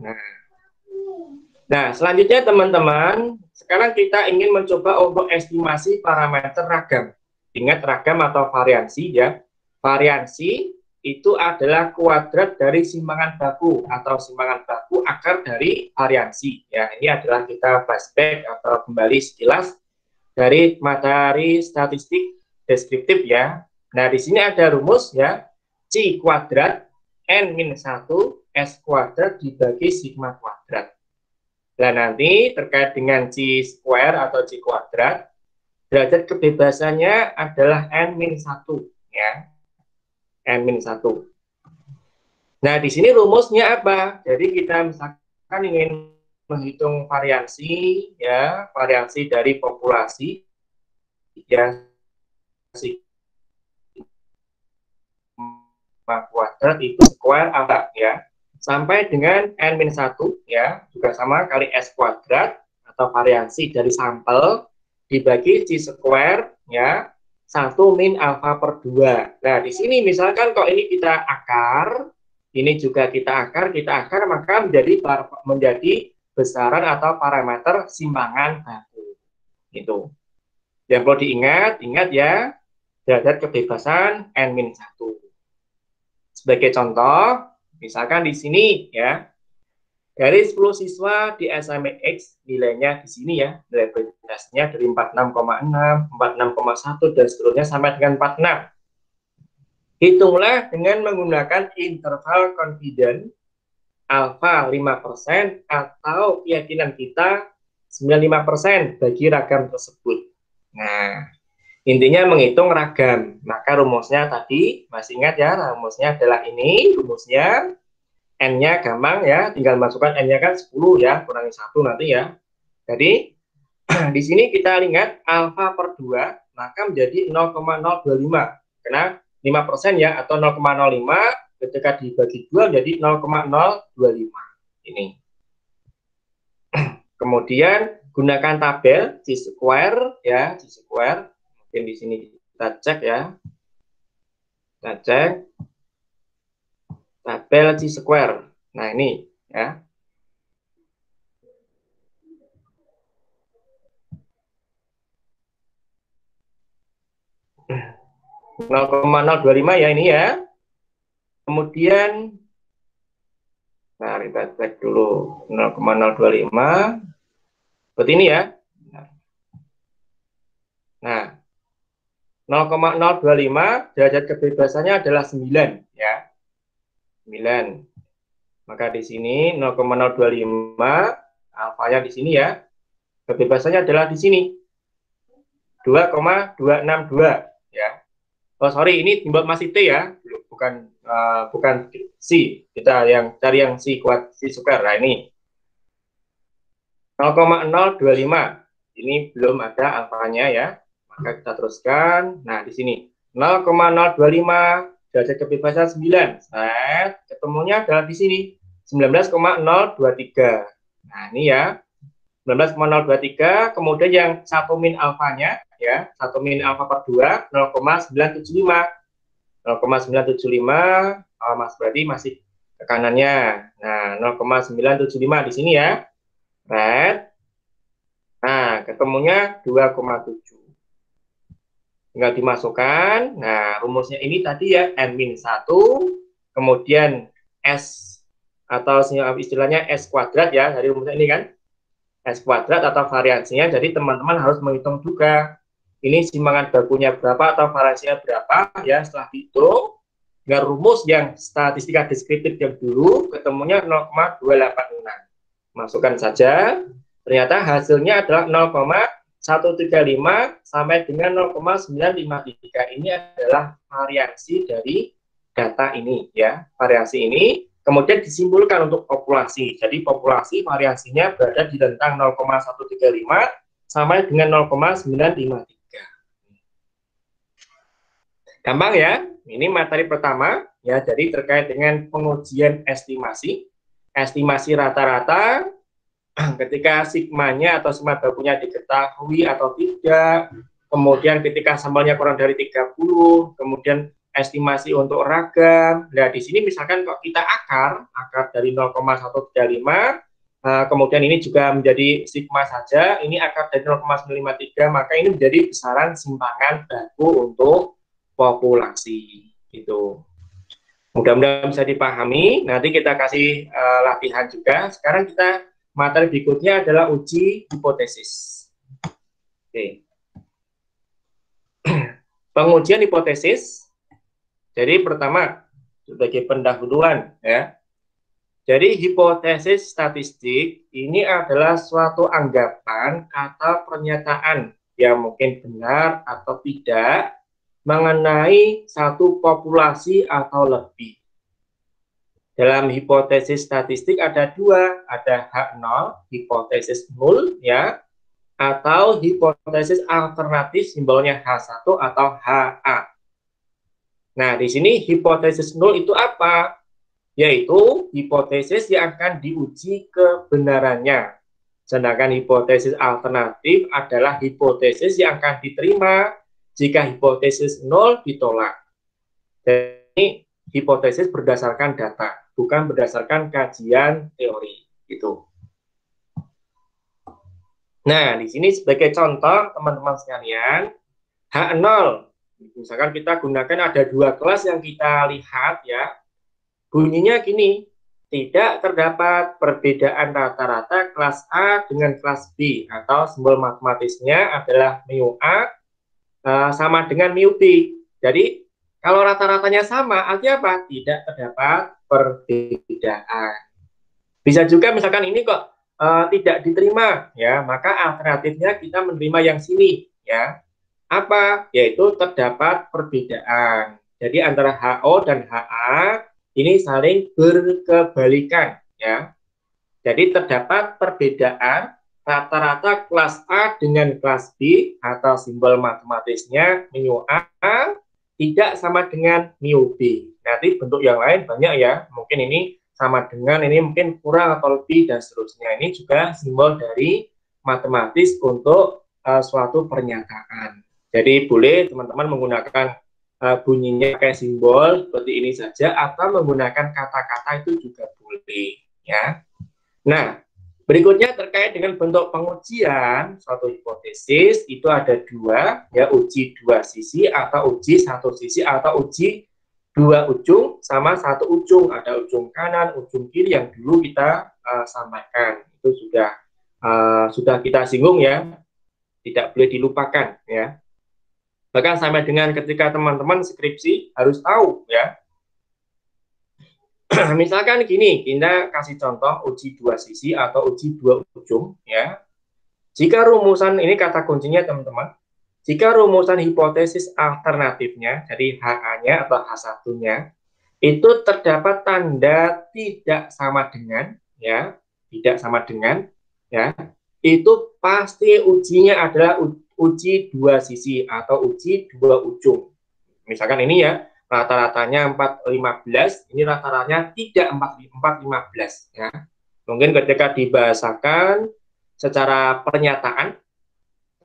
Nah, selanjutnya teman-teman, sekarang kita ingin mencoba untuk estimasi parameter ragam. Ingat, ragam atau variansi, ya. Variansi itu adalah kuadrat dari simpangan baku atau simpangan baku akar dari variansi. Ya, ini adalah kita flashback atau kembali sekilas dari materi statistik deskriptif, ya. Nah, di sini ada rumus, ya. C kuadrat N-1 S kuadrat dibagi sigma kuadrat. Nah, nanti terkait dengan C square atau C kuadrat, derajat kebebasannya adalah N-1, ya. N-1. Nah, di sini rumusnya apa? Jadi kita misalkan ingin menghitung variansi, ya, variansi dari populasi, ya, sigma kuadrat itu square apa, ya, sampai dengan N-1, ya, juga sama kali S kuadrat atau variansi dari sampel dibagi C square, ya, 1 min alfa per 2. Nah, di sini misalkan kok ini kita akar, ini juga kita akar, maka menjadi besaran atau parameter simpangan baku. Itu. Yang perlu ingat ya, derajat kebebasan N-1. Sebagai contoh, misalkan di sini, ya, dari 10 siswa di SMX nilainya di sini, ya, nilai verifikasinya dari 46,6, 46,1 dan seterusnya sampai dengan 46. Hitunglah dengan menggunakan interval confidence alfa 5% atau keyakinan kita 95% bagi ragam tersebut. Nah, intinya menghitung ragam. Maka rumusnya tadi, masih ingat, ya, rumusnya adalah ini, rumusnya N-nya gampang, ya, tinggal masukkan N-nya kan 10, ya, kurangi 1 nanti, ya. Jadi, di sini kita lihat alfa per 2, maka menjadi 0,025. Karena 5%, ya, atau 0,05, ketika dibagi 2 menjadi 0,025. Ini. Kemudian, gunakan tabel C square, ya, C square. Mungkin di sini kita cek, ya. Kita cek. Tabel C square. Nah, ini, ya. Hmm. 0,025, ya, ini, ya. Kemudian, nah, kita cek dulu 0,025. Seperti ini, ya. Nah, 0,025 derajat kebebasannya adalah 9, ya. 9. Maka di sini 0,025 alfanya di sini, ya. Kebebasannya adalah di sini 2,262, ya. Oh, sorry, ini masih T, ya. Bukan C. Kita cari yang C square. Nah, ini 0,025. Ini belum ada alfanya, ya. Maka kita teruskan. Nah, di sini 0,025 derajat kebebasan 9. Set, ketemunya adalah di sini 19,023. Nah, ini, ya. 19,023, kemudian yang 1 min alfanya, ya, 1 min alfa per 2 0,975. 0,975, Mas, berarti masih ke kanannya. Nah, 0,975 di sini, ya. Red. Nah, ketemunya 2,7. Tinggal dimasukkan. Nah, rumusnya ini tadi, ya, N-1, kemudian S atau istilahnya S kuadrat, ya, dari rumusnya ini kan. S kuadrat atau variansinya, jadi teman-teman harus menghitung juga. Ini simpangan bakunya berapa atau variansinya berapa, ya, setelah dihitung. dengan rumus yang statistika deskriptif yang dulu, ketemunya 0,286. Masukkan saja, ternyata hasilnya adalah 0,135 sampai dengan 0,953. Ini adalah variasi dari data ini, ya. Variasi ini kemudian disimpulkan untuk populasi. Jadi populasi variasinya berada di rentang 0,135 sampai dengan 0,953. Gampang ya, ini materi pertama, ya. Jadi terkait dengan pengujian estimasi. Estimasi rata-rata ketika sigmanya atau sigma bakunya diketahui atau tidak, kemudian ketika sampelnya kurang dari 30, kemudian estimasi untuk ragam. Nah, di sini misalkan kok kita akar dari 0,135, kemudian ini juga menjadi sigma saja, ini akar dari 0,953, maka ini menjadi besaran simpangan baku untuk populasi. Gitu. Mudah-mudahan bisa dipahami. Nanti kita kasih latihan juga. Sekarang kita materi berikutnya adalah uji hipotesis. Oke. Pengujian hipotesis. Jadi pertama sebagai pendahuluan, ya. Jadi hipotesis statistik ini adalah suatu anggapan atau pernyataan yang mungkin benar atau tidak mengenai satu populasi atau lebih. Dalam hipotesis statistik ada dua, ada H0, hipotesis nul, ya, atau hipotesis alternatif simbolnya H1 atau HA. Nah, di sini hipotesis nul itu apa? Yaitu hipotesis yang akan diuji kebenarannya. Sedangkan hipotesis alternatif adalah hipotesis yang akan diterima jika hipotesis nol ditolak. Jadi hipotesis berdasarkan data, bukan berdasarkan kajian teori. Gitu. Nah, di sini sebagai contoh teman-teman sekalian, H0, misalkan kita gunakan ada dua kelas yang kita lihat, ya. Bunyinya gini, tidak terdapat perbedaan rata-rata kelas A dengan kelas B, atau simbol matematisnya adalah mu A sama dengan mu B. Jadi kalau rata-ratanya sama, artinya apa? Tidak terdapat perbedaan. Bisa juga misalkan ini kok tidak diterima, ya, maka alternatifnya kita menerima yang sini, ya. Apa? Yaitu terdapat perbedaan. Jadi antara HO dan HA ini saling berkebalikan, ya. Jadi terdapat perbedaan rata-rata kelas A dengan kelas B atau simbol matematisnya mu A tidak sama dengan mu B. Nanti bentuk yang lain banyak, ya. Mungkin ini sama dengan, ini mungkin kurang atau lebih, dan seterusnya. Ini juga simbol dari matematis untuk suatu pernyataan. Jadi boleh teman-teman menggunakan bunyinya kayak simbol seperti ini saja, atau menggunakan kata-kata itu juga boleh, ya. Nah, berikutnya terkait dengan bentuk pengujian suatu hipotesis, itu ada dua, ya, uji dua sisi atau uji satu sisi atau uji dua ujung sama satu ujung. Ada ujung kanan, ujung kiri yang dulu kita sampaikan. Itu sudah kita singgung, ya, tidak boleh dilupakan, ya. Bahkan sampai dengan ketika teman-teman skripsi harus tahu, ya. Misalkan gini, kita kasih contoh uji dua sisi atau uji dua ujung, ya. Jika rumusan, ini kata kuncinya teman-teman, jika rumusan hipotesis alternatifnya, jadi HA-nya atau H1-nya, itu terdapat tanda tidak sama dengan, ya, tidak sama dengan, ya, itu pasti ujinya adalah uji dua sisi atau uji dua ujung. Misalkan ini, ya, rata-ratanya 4,15, ini rata-ratanya tidak 4,15, ya. Mungkin ketika dibahasakan secara pernyataan,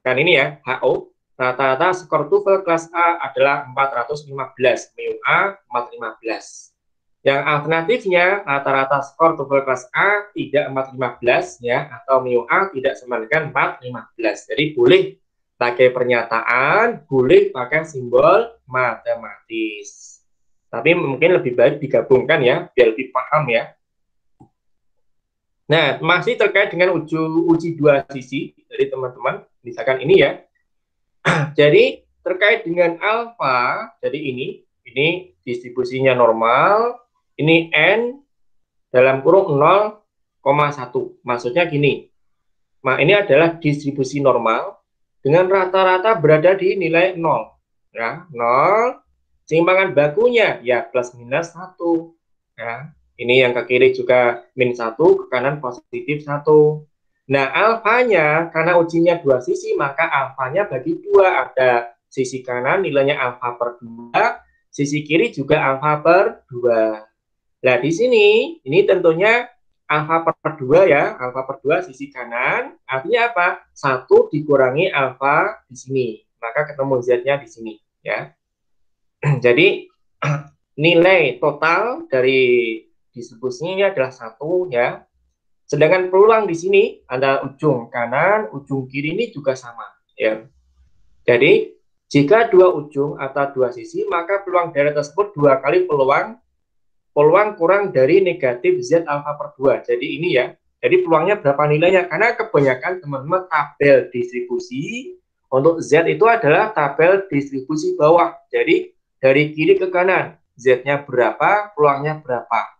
kan ini, ya, HO, rata-rata skor TOEFL kelas A adalah 415, mu A 415. Yang alternatifnya, rata-rata skor TOEFL kelas A tidak 415, ya, atau mu A tidak sama dengan 415. Jadi boleh pakai pernyataan, boleh pakai simbol matematis. Tapi mungkin lebih baik digabungkan, ya, biar lebih paham, ya. Nah, masih terkait dengan uji dua sisi dari teman-teman, misalkan ini, ya. Jadi terkait dengan alfa, jadi ini Ini distribusinya normal, ini N dalam kurung 0,1. Maksudnya gini, ini adalah distribusi normal dengan rata-rata berada di nilai 0. Ya, 0. Simpangan bakunya ya plus minus 1. Ya, ini yang ke kiri juga min 1, ke kanan positif 1. Nah, alfanya, karena ujinya dua sisi, maka alfanya bagi dua. Ada sisi kanan nilainya alfa per 2, sisi kiri juga alfa per 2. Nah, di sini, ini tentunya alfa per 2 ya, alfa per 2 sisi kanan, artinya apa? 1 dikurangi alfa di sini, maka ketemu Z-nya di sini ya. Jadi, nilai total dari distribusinya ini adalah 1 ya. Sedangkan peluang di sini ada ujung kanan, ujung kiri ini juga sama ya. Jadi jika dua ujung atau dua sisi, maka peluang daerah tersebut 2 kali peluang kurang dari negatif Z alfa per 2. Jadi ini ya. Jadi peluangnya berapa nilainya? Karena kebanyakan teman-teman tabel distribusi untuk Z itu adalah tabel distribusi bawah. Jadi dari kiri ke kanan, Z-nya berapa, peluangnya berapa.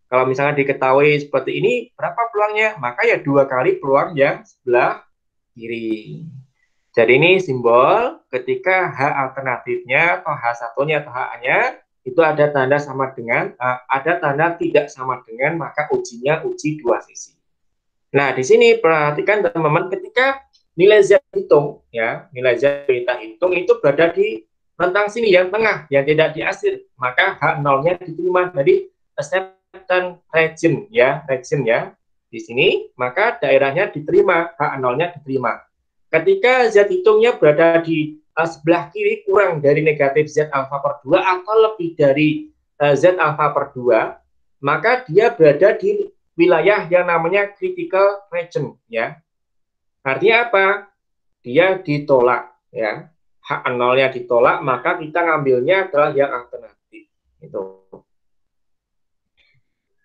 Kalau misalnya diketahui seperti ini, berapa peluangnya? Maka ya 2 kali peluang yang sebelah kiri. Jadi ini simbol ketika H alternatifnya atau H1-nya atau H-nya itu ada tanda sama dengan, ada tanda tidak sama dengan, maka ujinya uji dua sisi. Nah, di sini perhatikan teman-teman, ketika nilai Z hitung, ya, nilai Z kita hitung itu berada di rentang sini yang tengah, yang tidak diakhir, maka H0-nya diterima. Jadi acceptance region ya, di sini, maka daerahnya diterima, H0-nya diterima. Ketika Z hitungnya berada di sebelah kiri kurang dari negatif Z alfa per 2 atau lebih dari Z alfa per 2, maka dia berada di wilayah yang namanya critical region ya. Artinya apa? Dia ditolak ya. H0-nya ditolak, maka kita ngambilnya adalah yang alternatif. Itu.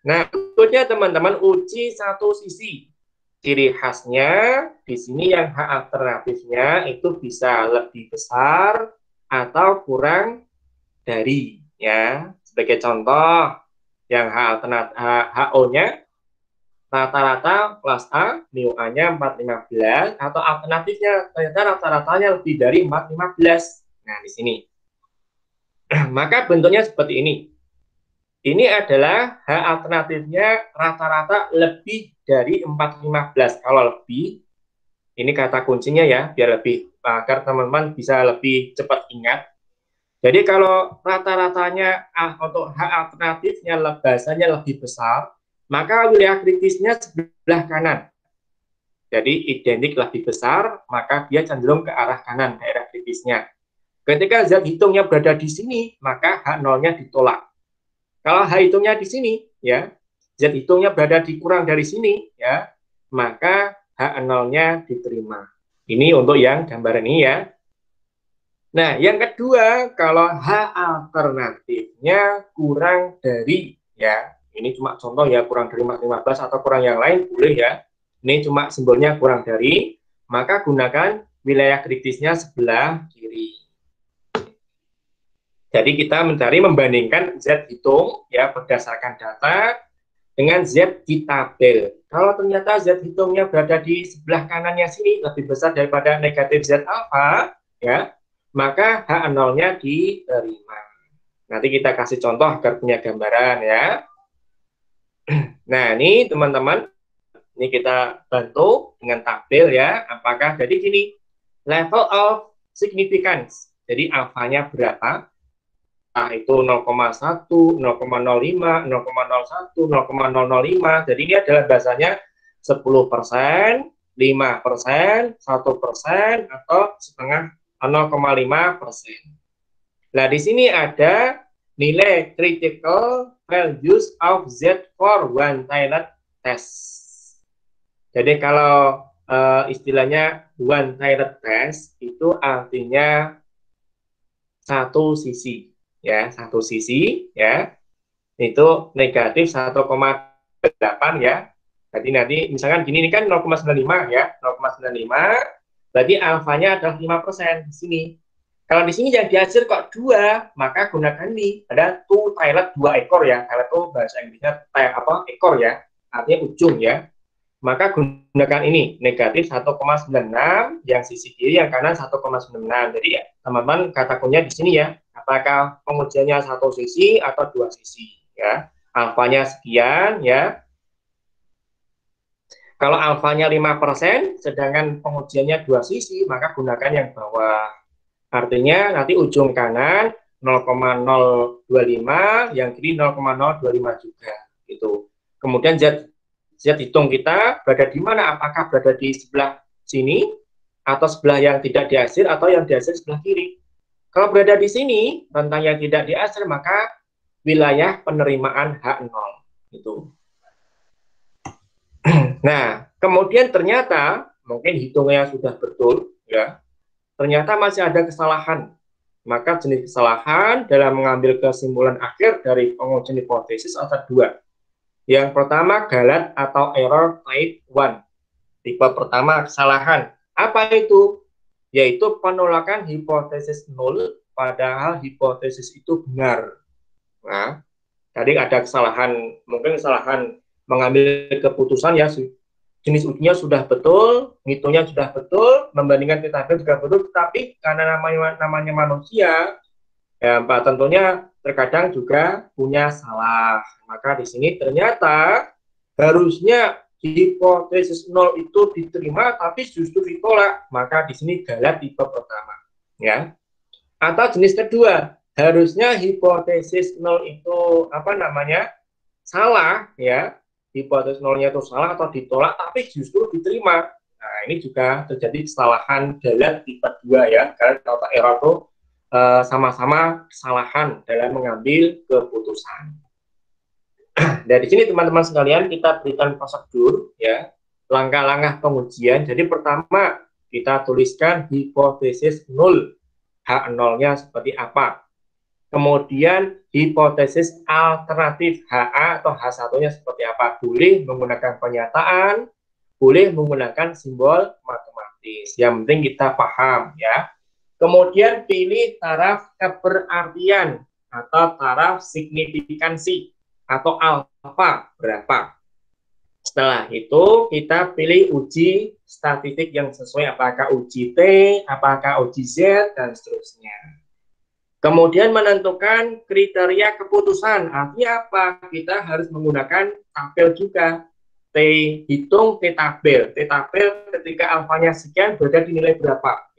Nah, berikutnya teman-teman uji satu sisi. Ciri khasnya di sini yang H alternatifnya itu bisa lebih besar atau kurang dari ya. Sebagai contoh, yang H alternatif HO-nya rata-rata kelas A, mu A-nya 415 atau alternatifnya ternyata rata-ratanya lebih dari 415. Nah, di sini. Maka bentuknya seperti ini. Ini adalah H alternatifnya rata-rata lebih dari 415. Kalau lebih, ini kata kuncinya ya, biar lebih, agar teman-teman bisa lebih cepat ingat. Jadi kalau rata-ratanya untuk H alternatifnya bahasanya lebih besar, maka wilayah kritisnya sebelah kanan. Jadi identik lebih besar, maka dia cenderung ke arah kanan daerah kritisnya. Ketika Z hitungnya berada di sini, maka H0-nya ditolak. Kalau H hitungnya di sini, ya, Z hitungnya berada di kurang dari sini, ya, maka H0-nya diterima. Ini untuk yang gambaran ini ya. Nah, yang kedua, kalau H alternatifnya kurang dari, ya, ini cuma contoh ya, kurang dari 15 atau kurang yang lain, boleh ya. Ini cuma simbolnya kurang dari, maka gunakan wilayah kritisnya sebelah kiri. Jadi kita mencari membandingkan Z hitung ya berdasarkan data dengan Z di tabel. Kalau ternyata Z hitungnya berada di sebelah kanannya sini lebih besar daripada negatif Z alfa, ya, maka H0-nya diterima. Nanti kita kasih contoh agar punya gambaran ya. Nah, ini teman-teman, ini kita bantu dengan tabel ya. Apakah jadi gini, level of significance. Jadi alfanya berapa? Itu 0,1, 0,05, 0,01, 0,005. Jadi ini adalah bahasanya 10%, 5%, 1%, atau setengah 0,5%. Nah, di sini ada nilai critical values of Z for one-tiled test. Jadi kalau istilahnya one-tiled test itu artinya satu sisi. Ya, satu sisi ya itu negatif 1,8 ya. Jadi nanti misalkan gini, ini kan 0,95 ya, 0,95 berarti alfanya adalah 5% di sini. Kalau di sini yang dihasil kok 2, maka gunakan ini. Ada two toilet, 2 ekor ya. Toilet itu bahasa Inggrisnya ekor ya. Artinya ujung ya. Maka gunakan ini, negatif 1,96, yang sisi kiri, yang kanan 1,96. Jadi ya, teman-teman katakannya di sini ya, apakah pengujiannya satu sisi atau 2 sisi ya. Alfanya sekian ya. Kalau alfanya 5%, sedangkan pengujiannya 2 sisi, maka gunakan yang bawah. Artinya nanti ujung kanan 0,025, yang kiri 0,025 juga. Gitu. Kemudian Z hitung kita berada di mana, apakah berada di sebelah sini, atau sebelah yang tidak dihasil, atau yang dihasil sebelah kiri. Kalau berada di sini, rentang yang tidak dihasil, maka wilayah penerimaan H0. Gitu. Nah, kemudian ternyata, mungkin hitungnya sudah betul, ya, ternyata masih ada kesalahan. Maka jenis kesalahan dalam mengambil kesimpulan akhir dari pengujian hipotesis ada 2. Yang pertama, galat atau error type 1. Tipe pertama, kesalahan. Apa itu? Yaitu penolakan hipotesis 0, padahal hipotesis itu benar. Nah, tadi ada kesalahan, mungkin kesalahan mengambil keputusan ya, jenis ujinya sudah betul, ngitungnya sudah betul, membandingkan tabel juga betul, tapi karena namanya manusia, ya Pak, tentunya terkadang juga punya salah. Maka di sini ternyata harusnya hipotesis 0 itu diterima, tapi justru ditolak. Maka di sini galat tipe pertama. Ya. Atau jenis kedua, harusnya hipotesis 0 itu salah, ya. Hipotesis 0-nya itu salah atau ditolak, tapi justru diterima. Nah, ini juga terjadi kesalahan galat tipe 2 ya, karena kalau error itu sama-sama kesalahan dalam mengambil keputusan. Dari sini teman-teman sekalian, kita berikan prosedur ya, langkah-langkah pengujian. Jadi pertama kita tuliskan hipotesis 0, H0-nya seperti apa. Kemudian hipotesis alternatif HA atau H1-nya seperti apa. Boleh menggunakan pernyataan, boleh menggunakan simbol matematis. Yang penting kita paham ya. Kemudian pilih taraf keberartian atau taraf signifikansi atau alfa berapa. Setelah itu kita pilih uji statistik yang sesuai, apakah uji T, apakah uji Z, dan seterusnya. Kemudian menentukan kriteria keputusan. Artinya apa? Kita harus menggunakan tabel juga. T hitung, T tabel. T tabel ketika alfanya sekian berada di nilai berapa.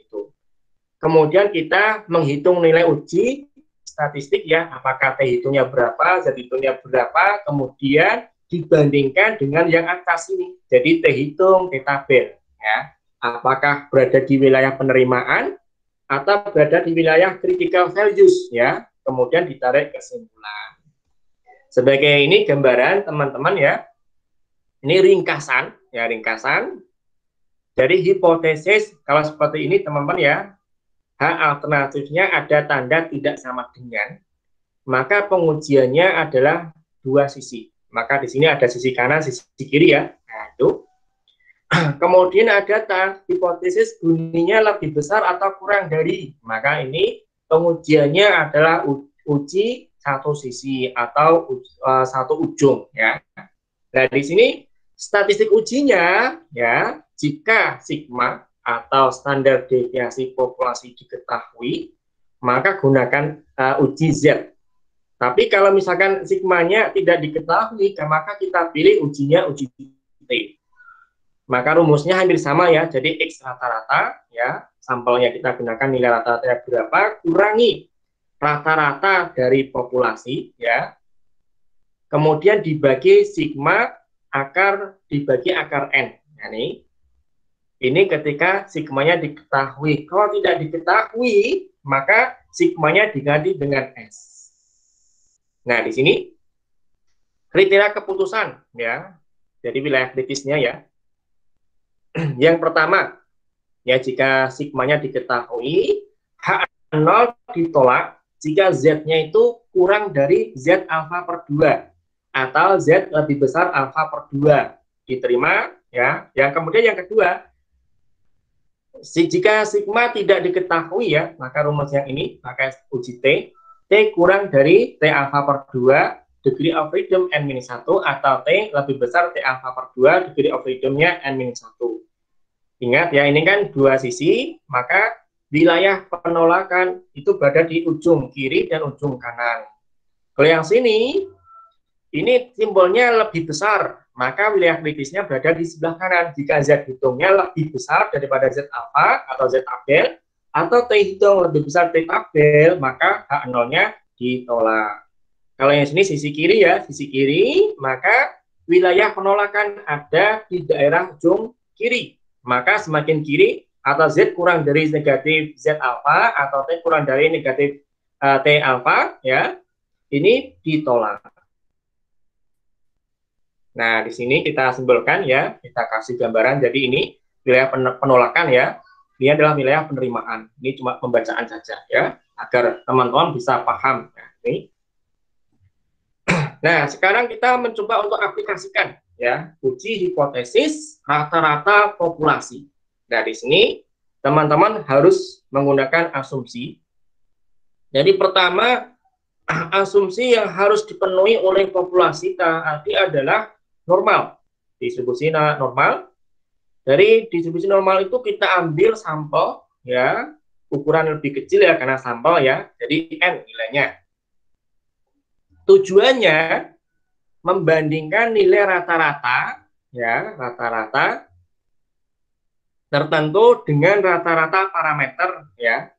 Kemudian kita menghitung nilai uji statistik ya, apakah T hitungnya berapa, Z hitungnya berapa, kemudian dibandingkan dengan yang atas ini. Jadi T hitung, T tabel ya. Apakah berada di wilayah penerimaan atau berada di wilayah critical values ya. Kemudian ditarik kesimpulan. Sebagai ini gambaran teman-teman ya. Ini ringkasan ya, ringkasan. Jadi hipotesis kalau seperti ini teman-teman ya. H alternatifnya ada tanda tidak sama dengan, maka pengujiannya adalah 2 sisi. Maka di sini ada sisi kanan, sisi kiri ya. Nah, itu. Kemudian ada hipotesis bunyinya lebih besar atau kurang dari. Maka ini pengujiannya adalah uji satu sisi atau satu ujung ya. Nah, di sini statistik ujinya ya, jika sigma atau standar deviasi populasi diketahui, maka gunakan uji Z. Tapi kalau misalkan sigmanya tidak diketahui, maka kita pilih ujinya uji T. Maka rumusnya hampir sama ya, jadi X rata-rata, ya, sampelnya kita gunakan nilai rata-ratanya berapa, kurangi rata-rata dari populasi, ya, kemudian dibagi sigma dibagi akar N. Nah, ini ketika sigmanya diketahui. Kalau tidak diketahui, maka sigmanya diganti dengan S. Nah, di sini kriteria keputusan ya. Jadi wilayah kritisnya ya. Yang pertama, ya jika sigmanya diketahui, H0 ditolak jika Z-nya itu kurang dari Z alfa per 2 atau Z lebih besar alfa per 2. Diterima ya. Yang kemudian yang kedua, Jika sigma tidak diketahui ya, maka rumus yang ini, maka uji T, T kurang dari T alpha per 2, degree of freedom N-1, atau T lebih besar T alpha per 2, degree of freedom-nya N-1. Ingat ya, ini kan dua sisi, maka wilayah penolakan itu berada di ujung kiri dan ujung kanan. Kalau yang sini, ini simbolnya lebih besar, maka wilayah kritisnya berada di sebelah kanan. Jika Z hitungnya lebih besar daripada Z alpha atau Z tabel, atau T hitung lebih besar T tabel, maka H0-nya ditolak. Kalau yang sini sisi kiri ya, sisi kiri, maka wilayah penolakan ada di daerah ujung kiri. Maka semakin kiri atau Z kurang dari negatif Z alpha atau T kurang dari negatif T alpha, ya, ini ditolak. Nah, di sini kita simbolkan ya, kita kasih gambaran. Jadi ini wilayah penolakan ya, ini adalah wilayah penerimaan. Ini cuma pembacaan saja ya, agar teman-teman bisa paham. Ya, ini. Nah, sekarang kita mencoba untuk aplikasikan ya, uji hipotesis rata-rata populasi. Nah, di sini teman-teman harus menggunakan asumsi. Jadi pertama, asumsi yang harus dipenuhi oleh populasi tadi adalah normal. Distribusi normal. Dari distribusi normal itu kita ambil sampel ya, ukuran lebih kecil ya karena sampel ya. Jadi N nilainya. Tujuannya membandingkan nilai rata-rata ya, rata-rata tertentu dengan rata-rata parameter ya.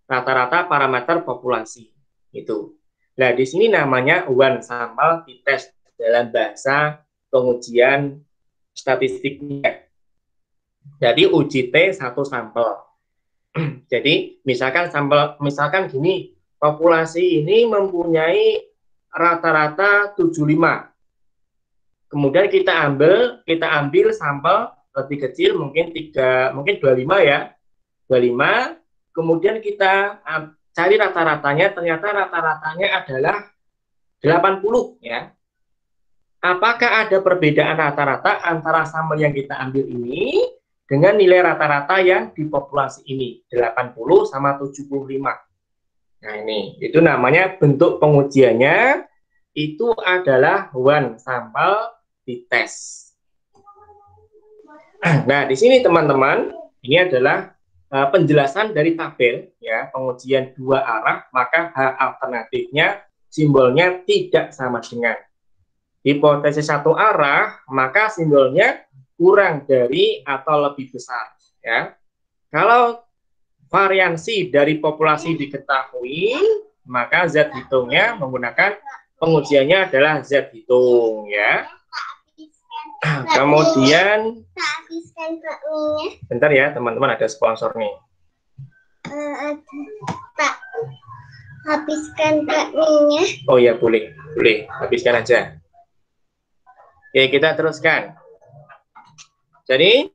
Rata-rata parameter populasi itu. Nah, di sini namanya one sample t-test dalam bahasa pengujian statistiknya. Jadi uji T satu sampel. Jadi misalkan gini, populasi ini mempunyai rata-rata 75. Kemudian kita ambil sampel lebih kecil mungkin 25 ya. 25. Kemudian kita cari rata-ratanya, ternyata rata-ratanya adalah 80 ya. Apakah ada perbedaan rata-rata antara sampel yang kita ambil ini dengan nilai rata-rata yang di populasi ini, 80 sama 75. Nah ini, itu namanya bentuk pengujiannya, itu adalah one sample t-test. Nah di sini teman-teman, ini adalah penjelasan dari tabel, ya pengujian dua arah, maka H alternatifnya simbolnya tidak sama dengan hipotesis satu arah, maka simbolnya kurang dari atau lebih besar. Ya, kalau variansi dari populasi diketahui, maka Z hitungnya menggunakan pengujiannya adalah Z hitung. Ya. Kemudian, bentar ya teman-teman, ada sponsor nih. Pak, habiskan bakminya. Oh ya boleh, habiskan aja. Oke, kita teruskan. Jadi,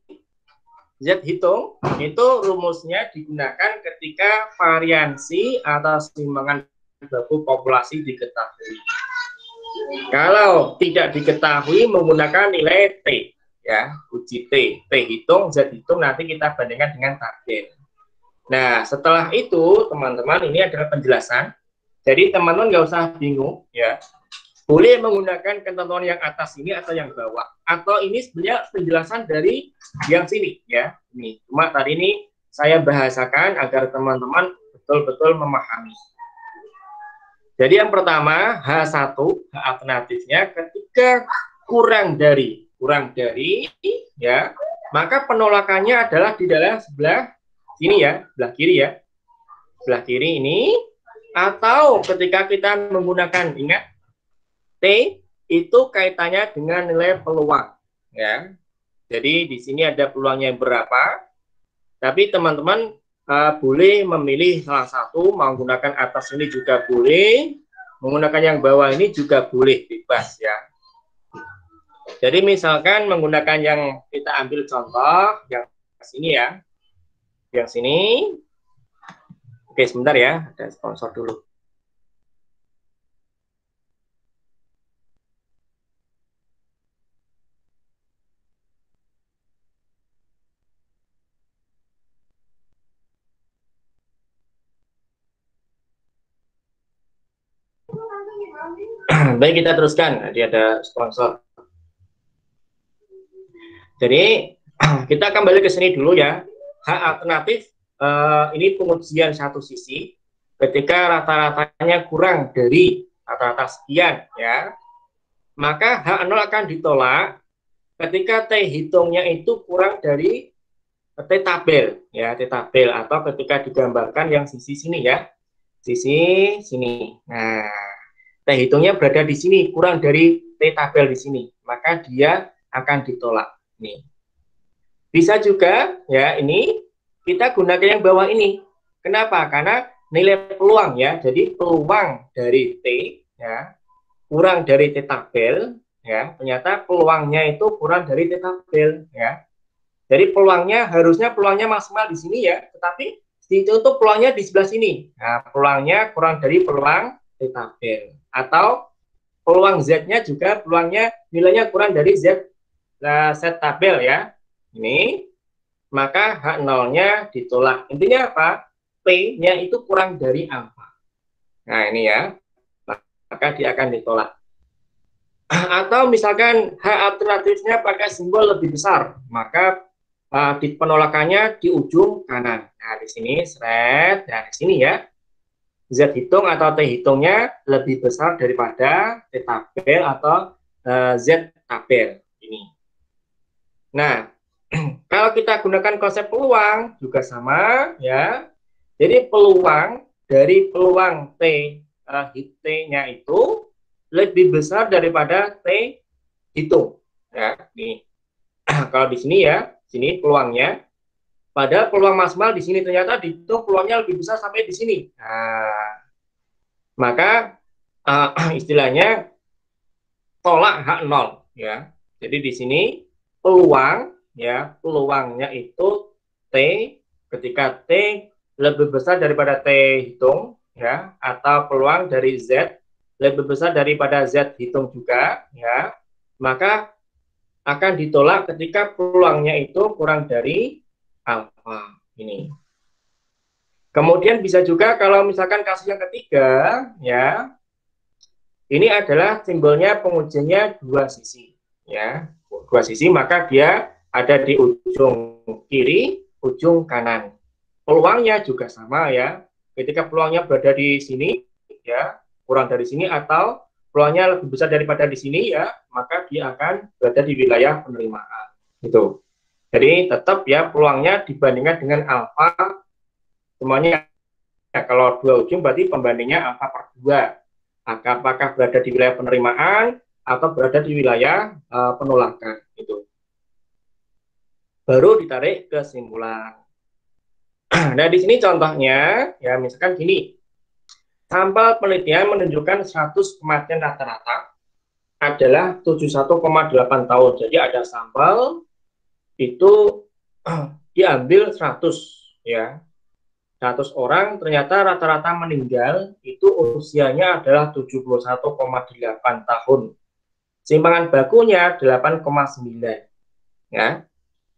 Z hitung itu rumusnya digunakan ketika variansi atau keseimbangan baku populasi diketahui. Kalau tidak diketahui menggunakan nilai T, ya, uji T. T hitung, Z hitung, nanti kita bandingkan dengan tabel. Nah, setelah itu, teman-teman, ini adalah penjelasan. Jadi, teman-teman nggak usah bingung, ya. Boleh menggunakan ketentuan yang atas ini atau yang bawah, atau ini sebenarnya penjelasan dari yang sini ya. Ini cuma tadi ini saya bahasakan agar teman-teman betul-betul memahami. Jadi yang pertama H1, H alternatifnya ketika kurang dari ya, maka penolakannya adalah di dalam sebelah sini ya, sebelah kiri ya. Sebelah kiri ini, atau ketika kita menggunakan, ingat T itu kaitannya dengan nilai peluang ya. Jadi di sini ada peluangnya berapa. Tapi teman-teman boleh memilih salah satu, menggunakan atas ini juga boleh, menggunakan yang bawah ini juga boleh, bebas ya. Jadi misalkan menggunakan yang kita ambil contoh yang sini ya. Yang sini. Oke, sebentar ya, ada sponsor dulu. Baik, kita teruskan. Nanti ada sponsor. Jadi kita kembali ke sini dulu ya. Hak alternatif ini pengujian satu sisi ketika rata-ratanya kurang dari rata-rata sekian ya. Maka H0 akan ditolak ketika T hitungnya itu kurang dari T tabel ya, T tabel atau ketika digambarkan yang sisi sini ya. Sisi sini. Nah, T hitungnya berada di sini, kurang dari T tabel di sini, maka dia akan ditolak. Nih. Bisa juga ya, ini kita gunakan yang bawah ini. Kenapa? Karena nilai peluang ya. Jadi peluang dari T ya kurang dari T tabel ya. Ternyata peluangnya itu kurang dari T tabel ya. Jadi harusnya peluangnya maksimal di sini ya, tetapi itu tuh peluangnya di sebelah sini. Nah, peluangnya kurang dari peluang T tabel. Atau peluang Z-nya juga peluangnya nilainya kurang dari Z tabel ya. Ini, maka H0-nya ditolak. Intinya apa? P-nya itu kurang dari alfa. Nah, ini ya. Maka dia akan ditolak. Atau misalkan H alternatifnya pakai simbol lebih besar, maka di penolakannya di ujung kanan. Nah, di sini seret, nah di sini ya. Z hitung atau T hitungnya lebih besar daripada T tabel atau Z tabel ini. Nah, kalau kita gunakan konsep peluang juga sama ya. Jadi peluang dari peluang T-nya itu lebih besar daripada T hitung. Ya, nih. Kalau di sini ya, sini peluangnya. Padahal peluang maksimal di sini ternyata dihitung peluangnya lebih besar sampai di sini. Nah, maka istilahnya tolak H0 ya. Jadi di sini peluang ya, peluangnya itu T ketika T lebih besar daripada T hitung ya, atau peluang dari Z lebih besar daripada Z hitung juga ya, maka akan ditolak ketika peluangnya itu kurang dari alfa ini. Kemudian bisa juga kalau misalkan kasus yang ketiga ya, ini adalah simbolnya pengujiannya dua sisi ya, dua sisi, maka dia ada di ujung kiri, ujung kanan. Peluangnya juga sama ya, ketika peluangnya berada di sini ya, kurang dari sini atau peluangnya lebih besar daripada di sini ya, maka dia akan berada di wilayah penerimaan. Gitu. Jadi tetap ya peluangnya dibandingkan dengan alfa semuanya ya, kalau dua ujung berarti pembandingnya alfa per 2. Apakah berada di wilayah penerimaan atau berada di wilayah penolakan itu. Baru ditarik kesimpulan. Nah, di sini contohnya ya misalkan gini. Sampel penelitian menunjukkan 100 kematian rata-rata adalah 71,8 tahun. Jadi ada sampel itu diambil 100 ya. 100 orang ternyata rata-rata meninggal itu usianya adalah 71,8 tahun. Simpangan bakunya 8,9 ya.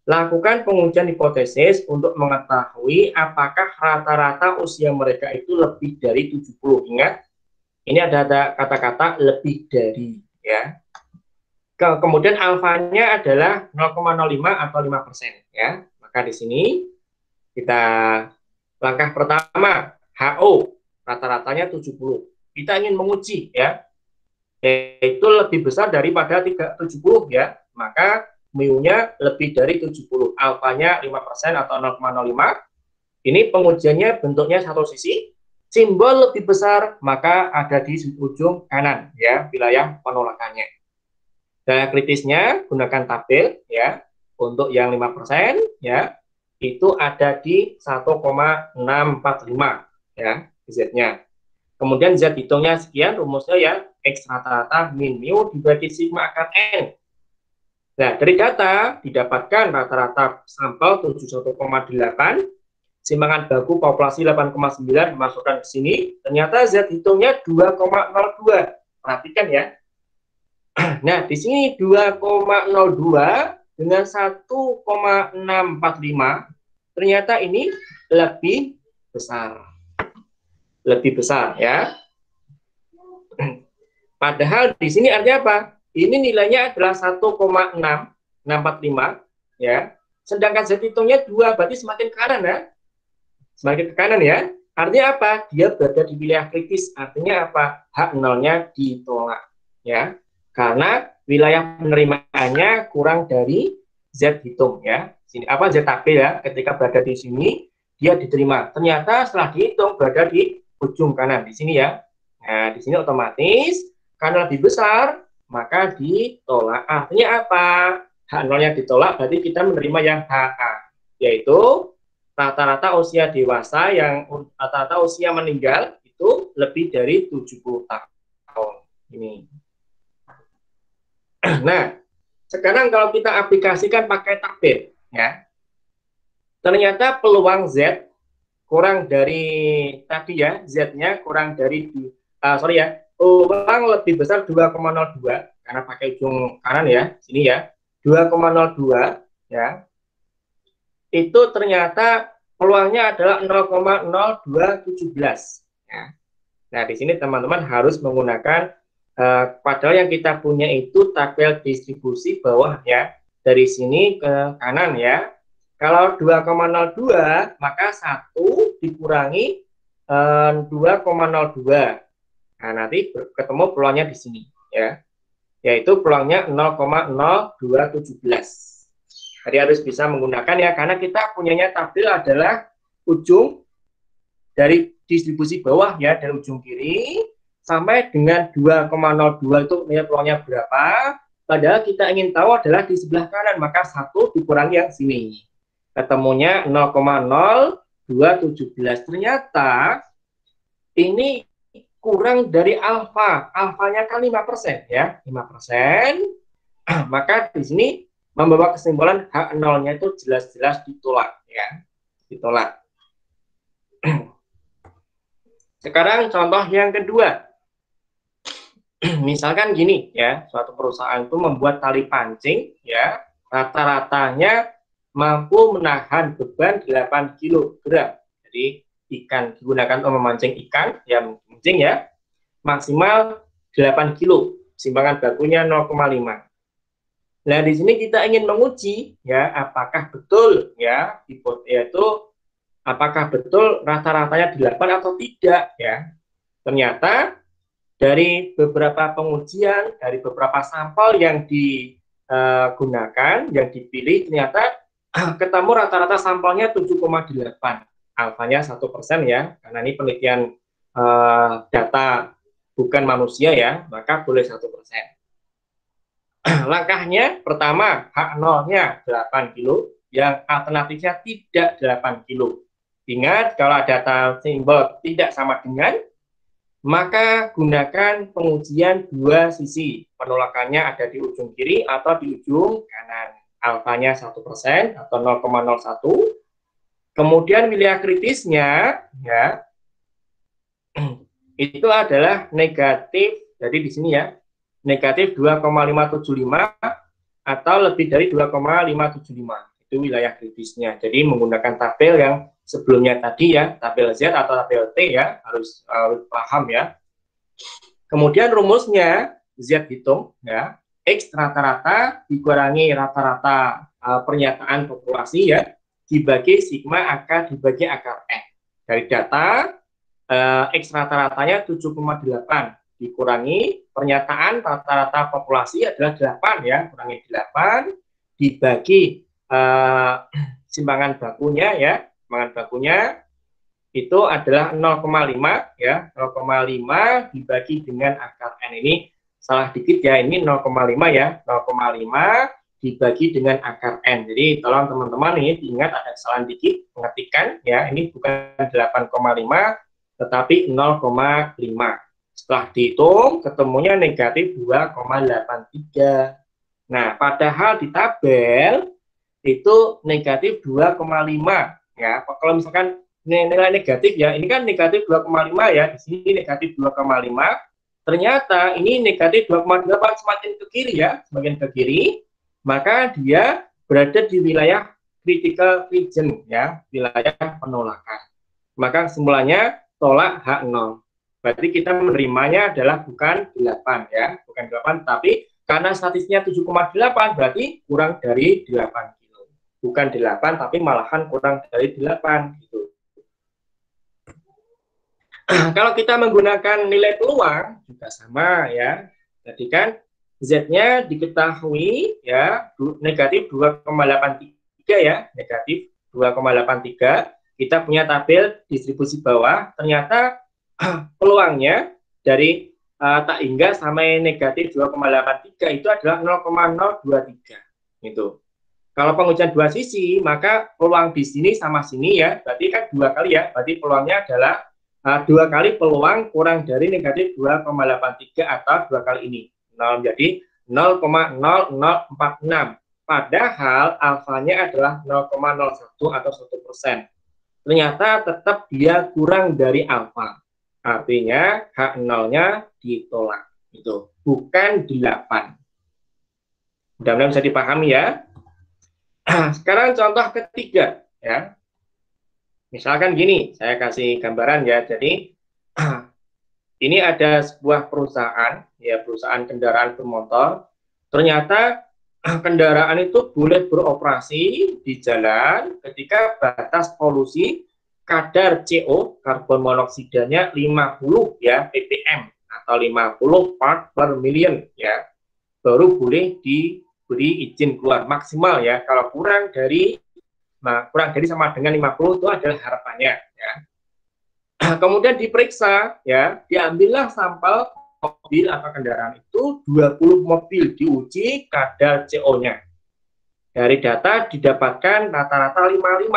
Lakukan pengujian hipotesis untuk mengetahui apakah rata-rata usia mereka itu lebih dari 70. Ingat, ini ada kata-kata lebih dari ya. Kemudian alfanya adalah 0,05 atau 5% ya. Maka di sini kita langkah pertama HO rata-ratanya 70. Kita ingin menguji ya, yaitu lebih besar daripada 70 ya. Maka mu-nya lebih dari 70, alfanya 5% atau 0,05. Ini pengujiannya bentuknya satu sisi, simbol lebih besar, maka ada di ujung kanan ya, wilayah penolakannya. Daya kritisnya gunakan tabel ya, untuk yang 5% ya, itu ada di 1,645 ya, Z-nya. Kemudian Z hitungnya sekian, rumusnya ya, X rata-rata min mu dibagi sigma akar N. Nah, dari data didapatkan rata-rata sampel 71,8, simpangan baku populasi 8,9 dimasukkan ke sini, ternyata Z hitungnya 2,02. Perhatikan ya. Nah, di sini 2,02 dengan 1,645, ternyata ini lebih besar ya. Padahal di sini artinya apa? Ini nilainya adalah 1,645 ya. Sedangkan Z hitungnya 2, berarti semakin ke kanan ya. Semakin ke kanan ya. Artinya apa? Dia berada di wilayah kritis. Artinya apa? Hak nolnya ditolak ya. Karena wilayah penerimaannya kurang dari Z hitung ya. Sini apa ZAB ya, ketika berada di sini dia diterima. Ternyata setelah dihitung berada di ujung kanan di sini ya. Nah, di sini otomatis karena lebih besar maka ditolak. Artinya apa? Hak nolnya ditolak berarti kita menerima yang HA, yaitu rata-rata usia dewasa yang rata-rata usia meninggal itu lebih dari 70 tahun. Ini. Nah, sekarang kalau kita aplikasikan pakai tabel ya. Ternyata peluang Z kurang dari tadi ya, Z-nya kurang dari peluang lebih besar 2,02 karena pakai ujung kanan ya, sini ya. 2,02 ya. Itu ternyata peluangnya adalah 0,0217 ya. Nah, di sini teman-teman harus menggunakan padahal yang kita punya itu tabel distribusi bawah ya. Dari sini ke kanan ya. Kalau 2,02 maka 1 dikurangi 2,02. Nah, nanti ketemu peluangnya di sini ya. Yaitu peluangnya 0,0217. Jadi harus bisa menggunakan ya, karena kita punyanya tabel adalah ujung dari distribusi bawah ya, dari ujung kiri sampai dengan 2,02 itu peluangnya berapa. Padahal kita ingin tahu adalah di sebelah kanan, maka 1 dikurangi yang sini. Ketemunya 0,0217. Ternyata ini kurang dari alfa. Alfanya kan 5% ya, 5%. Maka di sini membawa kesimpulan hak nolnya itu jelas-jelas ditolak ya, ditolak. Sekarang contoh yang kedua. Misalkan gini ya, suatu perusahaan itu membuat tali pancing ya, rata-ratanya mampu menahan beban 8 kg. Jadi ikan digunakan untuk memancing ikan ya, mancing ya, maksimal 8 kg. Simpangan bakunya 0,5. Nah, di sini kita ingin menguji ya, apakah betul ya, yaitu apakah betul rata-ratanya 8 atau tidak ya. Ternyata dari beberapa pengujian, dari beberapa sampel yang digunakan, yang dipilih, ternyata ketemu rata-rata sampelnya 7,8. Alfanya 1% ya, karena ini penelitian data bukan manusia ya, maka boleh 1%. Langkahnya pertama, hak nolnya 8 kilo, yang alternatifnya tidak 8 kilo. Ingat, kalau data simbol tidak sama dengan, maka gunakan pengujian dua sisi. Penolakannya ada di ujung kiri atau di ujung kanan. Alfanya 1% atau 0,01. Kemudian wilayah kritisnya ya, itu adalah negatif, jadi di sini ya, negatif 2,575 atau lebih dari 2,575. Itu wilayah kritisnya. Jadi menggunakan tabel yang sebelumnya tadi ya, tabel Z atau tabel T ya, harus paham ya. Kemudian rumusnya Z hitung ya, X rata-rata dikurangi rata-rata pernyataan populasi ya, dibagi sigma akar dibagi akar N. Dari data X rata-ratanya 7,8 dikurangi pernyataan rata-rata populasi adalah 8 ya, kurangi 8 dibagi simpangan bakunya ya, simpangan bakunya itu adalah 0,5 ya, 0,5 dibagi dengan akar N. Ini salah dikit ya, ini 0,5 ya, 0,5 dibagi dengan akar N. Jadi tolong teman-teman ini diingat ada kesalahan dikit mengetikkan ya, ini bukan 8,5 tetapi 0,5. Setelah dihitung, ketemunya negatif 2,83. Nah, padahal di tabel itu negatif 2,5. Ya, kalau misalkan nilai negatif ya, ini kan negatif 2,5 ya, di sini negatif 2,5. Ternyata ini negatif 2,8 semakin ke kiri ya, semakin ke kiri, maka dia berada di wilayah critical region ya, wilayah penolakan. Maka kesimpulannya tolak hak nol. Berarti kita menerimanya adalah bukan 8 ya, bukan 8, tapi karena statistiknya 7,8 berarti kurang dari 8 kilo. Bukan 8, tapi malahan kurang dari 8 gitu. Kalau kita menggunakan nilai peluang juga sama ya. Jadi kan Z-nya diketahui ya negatif 2,83 ya, negatif 2,83. Kita punya tabel distribusi bawah, ternyata peluangnya dari tak hingga sampai negatif 2,83 itu adalah 0,023 gitu. Kalau pengujian dua sisi, maka peluang di sini sama sini ya, berarti kan 2 kali ya, berarti peluangnya adalah 2 kali peluang kurang dari negatif 2,83 atau 2 kali ini. Jadi 0,0046. Padahal alfanya adalah 0,01 atau 1%. Ternyata tetap dia kurang dari alfa. Artinya H0-nya ditolak. Itu bukan 8. Mudah-mudahan bisa dipahami ya. Sekarang contoh ketiga ya. Misalkan gini, saya kasih gambaran ya. Jadi ini ada sebuah perusahaan, ya perusahaan kendaraan bermotor. Ternyata kendaraan itu boleh beroperasi di jalan ketika batas polusi kadar CO, karbon monoksidanya 50 ya ppm atau 50 part per million ya. Baru boleh diberi izin keluar maksimal ya. Kalau kurang dari sama dengan 50 itu adalah harapannya ya. Kemudian diperiksa ya, diambillah sampel mobil atau kendaraan itu 20 mobil diuji kadar CO-nya. Dari data didapatkan rata-rata 55.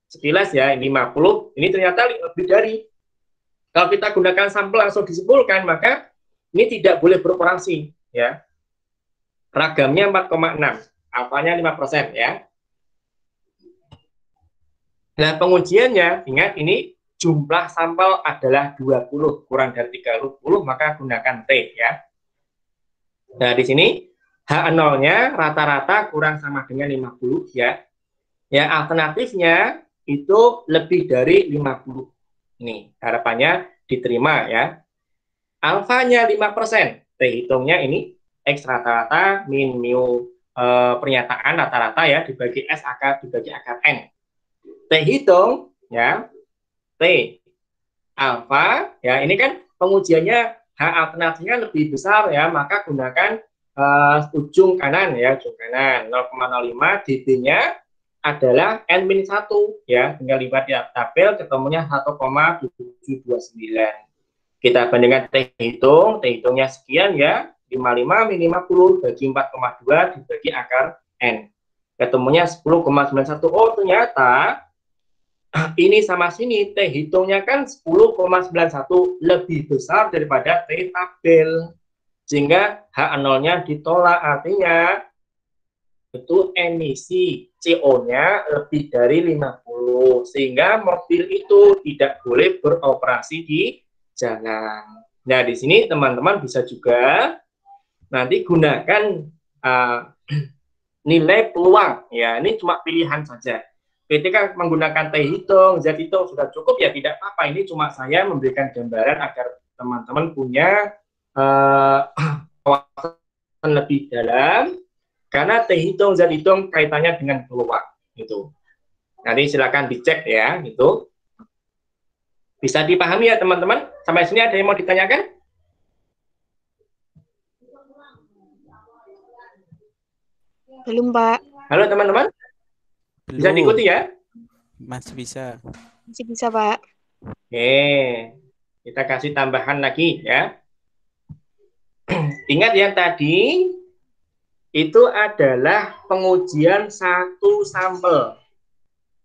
Sekilas ya, 50, ini ternyata lebih dari. Kalau kita gunakan sampel langsung disimpulkan, maka ini tidak boleh beroperasi ya. Ragamnya 4,6, alfanya 5% ya. Nah, pengujiannya, ingat ini jumlah sampel adalah 20, kurang dari 30, maka gunakan T ya. Nah, di sini H0-nya rata-rata kurang sama dengan 50 ya. Ya, alternatifnya itu lebih dari 50. Ini harapannya diterima ya. Alfanya 5%. T hitungnya ini X rata-rata min mu pernyataan rata-rata ya dibagi S akar dibagi akar N. T hitung ya. T alfa ya ini kan pengujiannya H alternatifnya lebih besar ya, maka gunakan ujung kanan ya, ujung kanan 0,05, db-nya adalah N-1 ya, tinggal lipat di tabel ketemunya 1,729. Kita bandingkan T hitungnya sekian ya, 55 min 50 bagi 4,2 dibagi akar N. Ketemunya 10,91. Oh, ternyata ini sama sini, T hitungnya kan 10,91 lebih besar daripada T tabel. Sehingga H0-nya ditolak, artinya itu emisi CO-nya lebih dari 50. Sehingga mobil itu tidak boleh beroperasi di jalan. Nah, di sini teman-teman bisa juga nanti gunakan nilai peluang. Ya, ini cuma pilihan saja. Ketika menggunakan T hitung, Z hitung sudah cukup ya tidak apa-apa. Ini cuma saya memberikan gambaran agar teman-teman punya wawasan lebih dalam. Karena T hitung, Z hitung kaitannya dengan peluang. Gitu. Nanti silakan dicek ya. Gitu. Bisa dipahami ya teman-teman? Sampai sini ada yang mau ditanyakan? Belum, Pak. Halo teman-teman? Bisa diikuti ya? Masih bisa. Masih bisa, Pak. Oke, kita kasih tambahan lagi ya. Ingat yang tadi itu adalah pengujian satu sampel.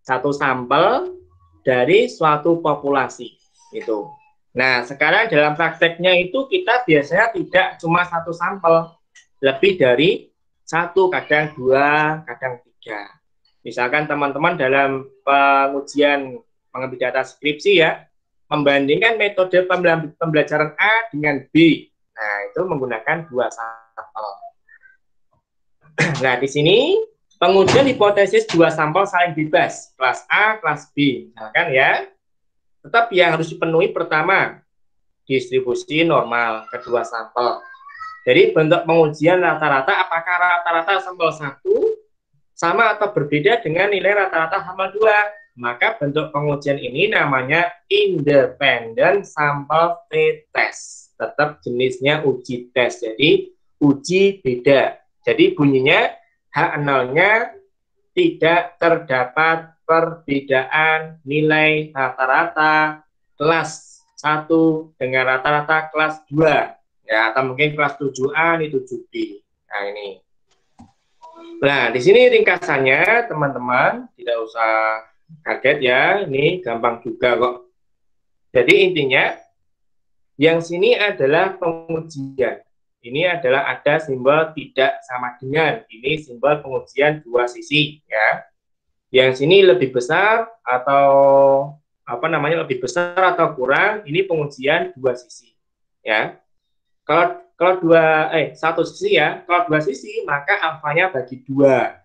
Satu sampel dari suatu populasi. Itu. Nah, sekarang dalam prakteknya itu kita biasanya tidak cuma satu sampel. Lebih dari satu, kadang dua, kadang tiga. Misalkan teman-teman dalam pengujian pengambil data skripsi ya, membandingkan metode pembelajaran A dengan B. Nah, itu menggunakan dua sampel. Nah, di sini pengujian hipotesis dua sampel saling bebas, kelas A, kelas B. Misalkan ya, tetap yang harus dipenuhi pertama, distribusi normal kedua sampel. Jadi bentuk pengujian rata-rata, apakah rata-rata sampel 1 sama atau berbeda dengan nilai rata-rata sampel 2? Maka bentuk pengujian ini namanya independent sample t-test. Tetap jenisnya uji tes, jadi uji beda. Jadi bunyinya H0-nya tidak terdapat perbedaan nilai rata-rata kelas 1 dengan rata-rata kelas 2. Ya, atau mungkin kelas 7A ini 7B. Nah, ini. Nah, di sini ringkasannya, teman-teman, tidak usah kaget ya, ini gampang juga kok. Jadi intinya, yang sini adalah pengujian. Ini adalah ada simbol tidak sama dengan. Ini simbol pengujian dua sisi, ya. Yang sini lebih besar atau apa namanya lebih besar atau kurang, ini pengujian dua sisi, ya. Kalau satu sisi ya, kalau dua sisi maka alfanya bagi 2.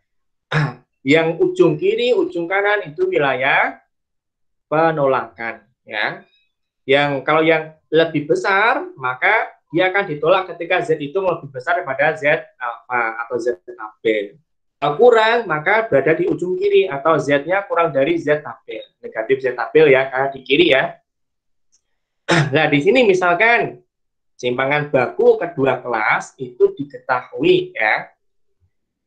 Yang ujung kiri, ujung kanan itu wilayah penolakan, ya. Kalau yang lebih besar maka dia akan ditolak ketika Z itu lebih besar daripada Z alfa atau Z tabel. Kalau kurang maka berada di ujung kiri atau Z-nya kurang dari Z tabel, negatif Z tabel ya, karena di kiri ya. Nah di sini misalkan simpangan baku kedua kelas itu diketahui ya,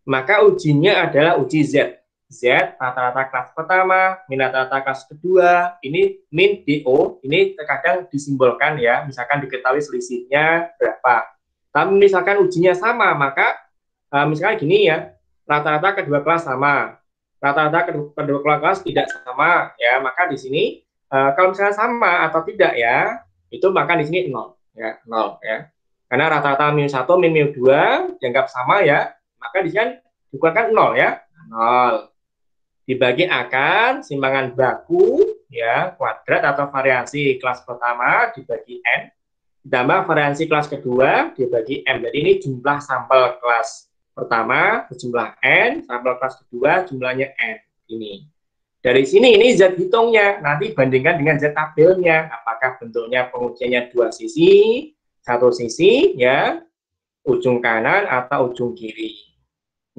maka ujinya adalah uji Z. Z rata-rata kelas pertama, min rata-rata kelas kedua, ini min DO, ini terkadang disimbolkan ya, misalkan diketahui selisihnya berapa. Tapi misalkan ujinya sama, maka misalkan gini ya, rata-rata kedua kelas sama, rata-rata kedua kelas tidak sama ya, maka di sini kalau misalnya sama atau tidak ya, itu maka di sini 0. Ya, 0 ya. Karena rata-rata min 1, min 2 dianggap sama ya, maka di sini dikeluarkan 0 ya. 0 dibagi akar simpangan baku ya, kuadrat atau variasi kelas pertama dibagi n ditambah variasi kelas kedua dibagi m. Jadi ini jumlah sampel kelas pertama berjumlah n, sampel kelas kedua jumlahnya n. Ini. Dari sini ini Z hitungnya, nanti bandingkan dengan Z tabelnya, apakah bentuknya pengujiannya dua sisi, satu sisi, ya, ujung kanan atau ujung kiri.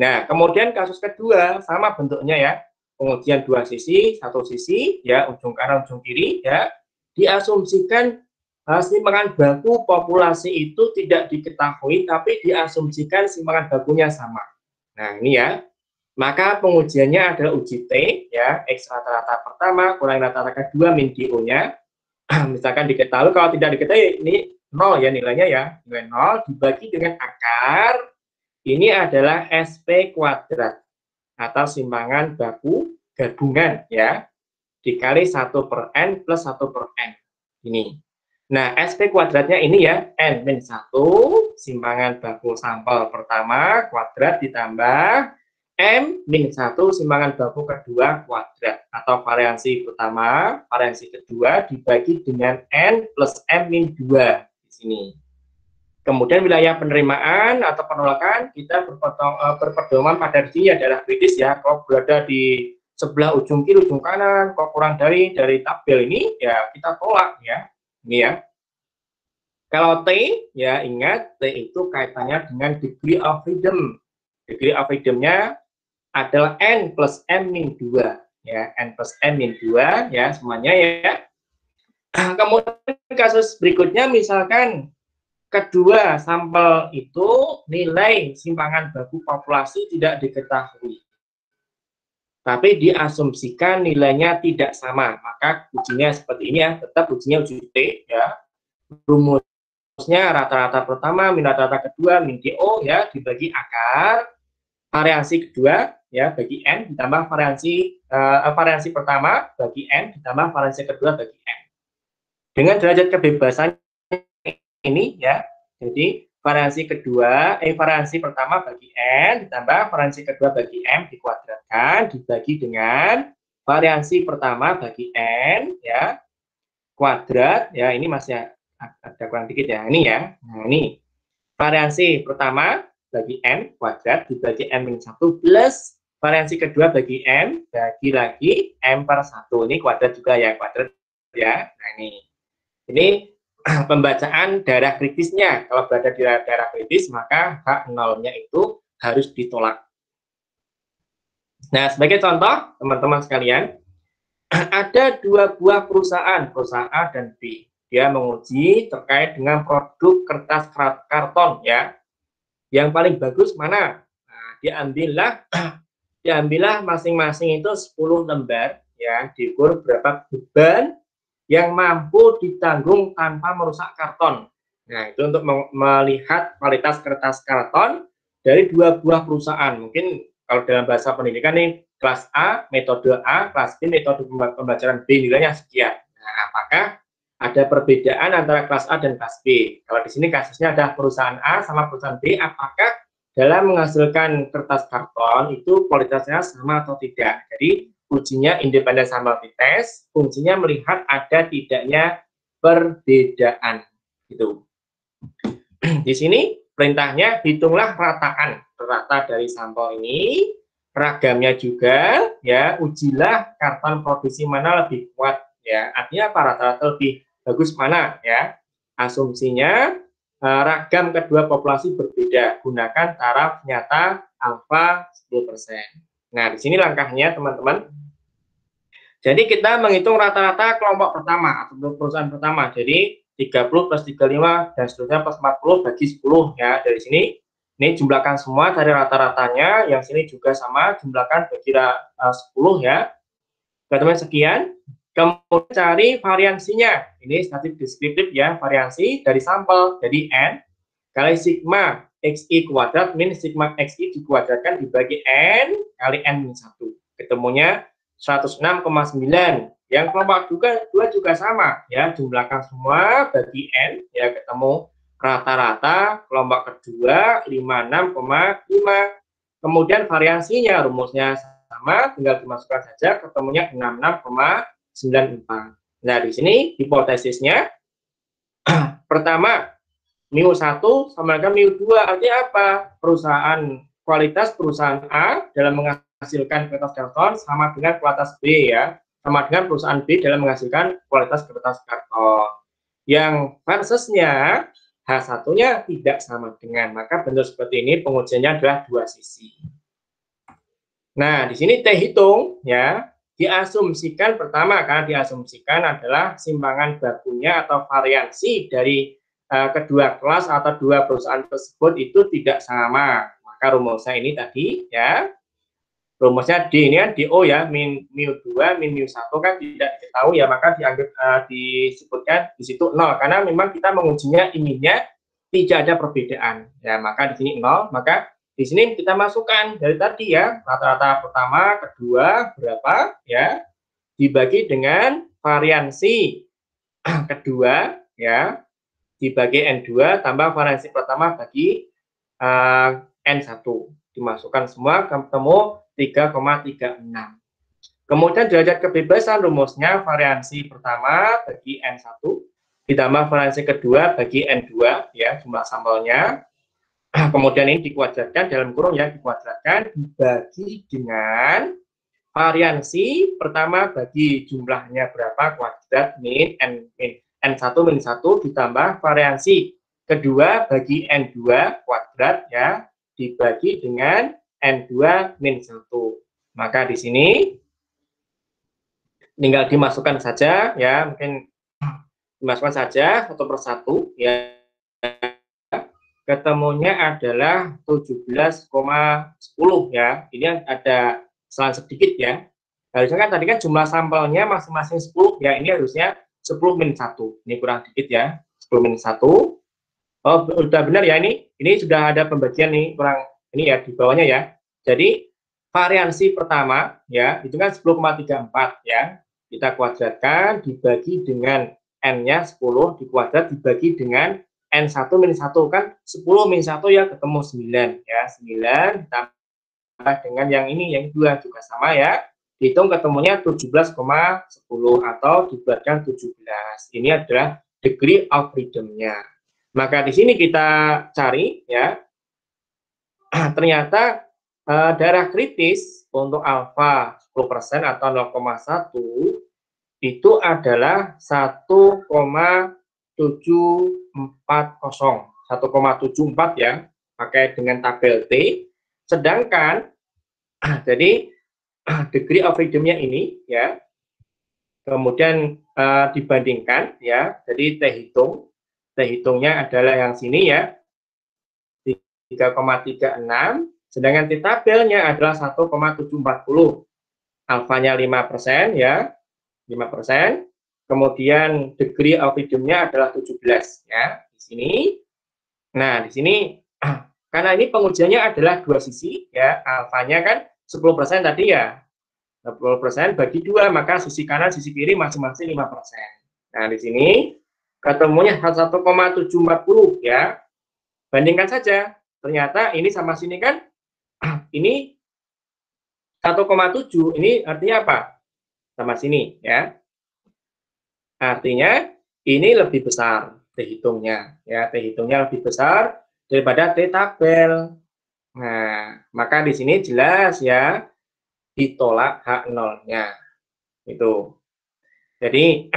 Nah, kemudian kasus kedua, sama bentuknya ya, pengujian dua sisi, satu sisi, ya, ujung kanan, ujung kiri, ya, diasumsikan simpangan baku populasi itu tidak diketahui, tapi diasumsikan simpangan bakunya sama. Nah, ini ya. Maka pengujiannya adalah uji T, ya, X rata-rata pertama, kurang rata-rata kedua, min DO-nya. Misalkan diketahui, kalau tidak diketahui, ini 0 ya nilainya ya, nilai 0 dibagi dengan akar, ini adalah SP kuadrat, atau simpangan baku gabungan, ya, dikali 1/n plus 1/n. Ini. Nah, SP kuadratnya ini ya, N min 1, simpangan baku sampel pertama, kuadrat ditambah M min 1 simpangan baku kedua kuadrat atau variasi pertama, variasi kedua dibagi dengan N plus M min 2 di sini. Kemudian wilayah penerimaan atau penolakan kita berpedoman pada di sini adalah kritis ya. Kalau berada di sebelah ujung kiri, ujung kanan, kalau kurang dari tabel ini ya kita tolak ya. Ini ya. Kalau T ya ingat T itu kaitannya dengan degree of freedom. Degree of freedom-nya adalah N plus M min 2 ya, N plus M min 2 ya semuanya ya. Kemudian kasus berikutnya misalkan kedua sampel itu nilai simpangan baku populasi tidak diketahui, tapi diasumsikan nilainya tidak sama, maka ujinya seperti ini ya, tetap ujinya uji T ya. Rumusnya rata-rata pertama min rata-rata kedua min DO ya dibagi akar variasi kedua ya bagi N ditambah variasi pertama bagi N ditambah variasi kedua bagi M. Dengan derajat kebebasan ini ya, jadi variasi pertama bagi N ditambah variasi kedua bagi M dikuadratkan dibagi dengan variasi pertama bagi N ya kuadrat ya, ini masih ada kurang dikit ya, ini ya. Nah, ini variasi pertama bagi N kuadrat dibagi M min 1 plus variasi kedua bagi M bagi lagi M per 1. Ini kuadrat juga ya, kuadrat ya. Nah ini pembacaan daerah kritisnya. Kalau berada di daerah kritis, maka H0-nya itu harus ditolak. Nah, sebagai contoh, teman-teman sekalian, ada dua buah perusahaan A dan B. Dia menguji terkait dengan produk kertas karton ya. Yang paling bagus mana? Nah, diambillah masing-masing itu 10 lembar ya, diukur berapa beban yang mampu ditanggung tanpa merusak karton. Nah, itu untuk melihat kualitas kertas karton dari dua buah perusahaan. Mungkin kalau dalam bahasa pendidikan nih, kelas A, metode A, kelas B, metode pembelajaran B, nilainya sekian. Nah, apakah ada perbedaan antara kelas A dan kelas B? Kalau di sini kasusnya ada perusahaan A sama perusahaan B, apakah dalam menghasilkan kertas karton itu kualitasnya sama atau tidak? Jadi, ujinya independen sampel test, fungsinya melihat ada tidaknya perbedaan. Gitu. Di sini perintahnya hitunglah rataan rata dari sampel ini, ragamnya juga, ya ujilah karton produksi mana lebih kuat, ya artinya apa rata-rata lebih bagus mana, ya asumsinya ragam kedua populasi berbeda, gunakan taraf nyata alfa 10%. Nah, di sini langkahnya teman-teman. Jadi kita menghitung rata-rata kelompok pertama atau perusahaan pertama. Jadi 30 plus 35 dan seterusnya plus 40 bagi 10 ya. Dari sini ini jumlahkan semua dari rata-ratanya, yang sini juga sama, jumlahkan bagi 10 ya. Teman-teman sekian. Kemudian cari variansinya. Ini statistik deskriptif ya, variansi dari sampel. Jadi N kali sigma XI kuadrat min sigma XI dikuadratkan dibagi N kali N-1. Ketemunya 106,9. Yang kelompok dua juga sama ya, jumlahkan semua bagi N ya, ketemu rata-rata kelompok kedua 56,5. Kemudian variansinya rumusnya sama, tinggal dimasukkan saja, ketemunya 66,94. Nah, di sini hipotesisnya pertama mu1 sama dengan mu2, artinya apa? Kualitas perusahaan A dalam menghasilkan kertas karton sama dengan kualitas B ya, sama dengan perusahaan B dalam menghasilkan kualitas kertas karton. Yang versusnya H1-nya tidak sama dengan, maka bentuk seperti ini pengujiannya adalah dua sisi. Nah, di sini T hitung ya, diasumsikan pertama, karena diasumsikan adalah simpangan bakunya atau variansi dari kedua kelas atau dua perusahaan tersebut itu tidak sama. Maka rumusnya ini tadi ya, rumusnya D ini kan DO ya, min mu2 min mu1 kan tidak diketahui ya, maka dianggap disebutkan di situ 0 karena memang kita mengujinya inginnya tidak ada perbedaan ya, maka di sini 0. Maka di sini kita masukkan dari tadi ya, rata-rata pertama, kedua berapa ya, dibagi dengan variansi kedua ya, dibagi N2 tambah variansi pertama bagi N1. Dimasukkan semua, ketemu 3,36. Kemudian derajat kebebasan rumusnya variansi pertama bagi N1 ditambah variansi kedua bagi N2 ya, jumlah sampelnya. Kemudian ini dikuadratkan dalam kurung ya, dikuadratkan dibagi dengan variansi pertama bagi jumlahnya berapa kuadrat min N1 min 1 ditambah variansi kedua bagi N2 kuadrat ya, dibagi dengan N2 min 1. Maka di sini tinggal dimasukkan saja ya, mungkin dimasukkan saja satu persatu ya. Ketemunya adalah 17,10 ya. Ini ada selang sedikit ya. Harusnya kan tadi kan jumlah sampelnya masing-masing 10 ya, ini harusnya 10 min 1. Ini kurang dikit ya, 10 min 1. Oh, udah benar ya, ini sudah ada pembagian nih, kurang ini ya di bawahnya ya. Jadi variansi pertama ya, itu kan 10,34 ya. Kita kuadratkan dibagi dengan N-nya 10 dikuadrat dibagi dengan N1 min 1 kan 10 min 1 ya, ketemu 9 ya. 9 ditambah dengan yang ini, yang 2 juga sama ya. Dihitung ketemunya 17,10 atau dibuatkan 17. Ini adalah degree of freedom-nya. Maka di sini kita cari ya. Ternyata daerah kritis untuk alfa 10% atau 0,1 itu adalah 1,8 1,74 ya, pakai dengan tabel T. Sedangkan jadi degree of freedom-nya ini ya, kemudian dibandingkan ya, jadi T hitungnya adalah yang sini ya, 3,36, sedangkan T tabelnya adalah 1,740. Alfanya 5% ya, 5%. Kemudian degree of freedom-nya adalah 17 ya, di sini. Nah, di sini karena ini pengujiannya adalah dua sisi ya, alfanya kan 10% tadi ya. 10% bagi 2, maka sisi kanan sisi kiri masing-masing 5%. Nah, di sini ketemunya 1,740 ya. Bandingkan saja. Ternyata ini sama sini kan ini 1,7, ini artinya apa? Sama sini ya. Artinya ini lebih besar T hitungnya ya, T hitungnya lebih besar daripada T tabel. Nah, maka di sini jelas ya ditolak H0-nya. Itu. Jadi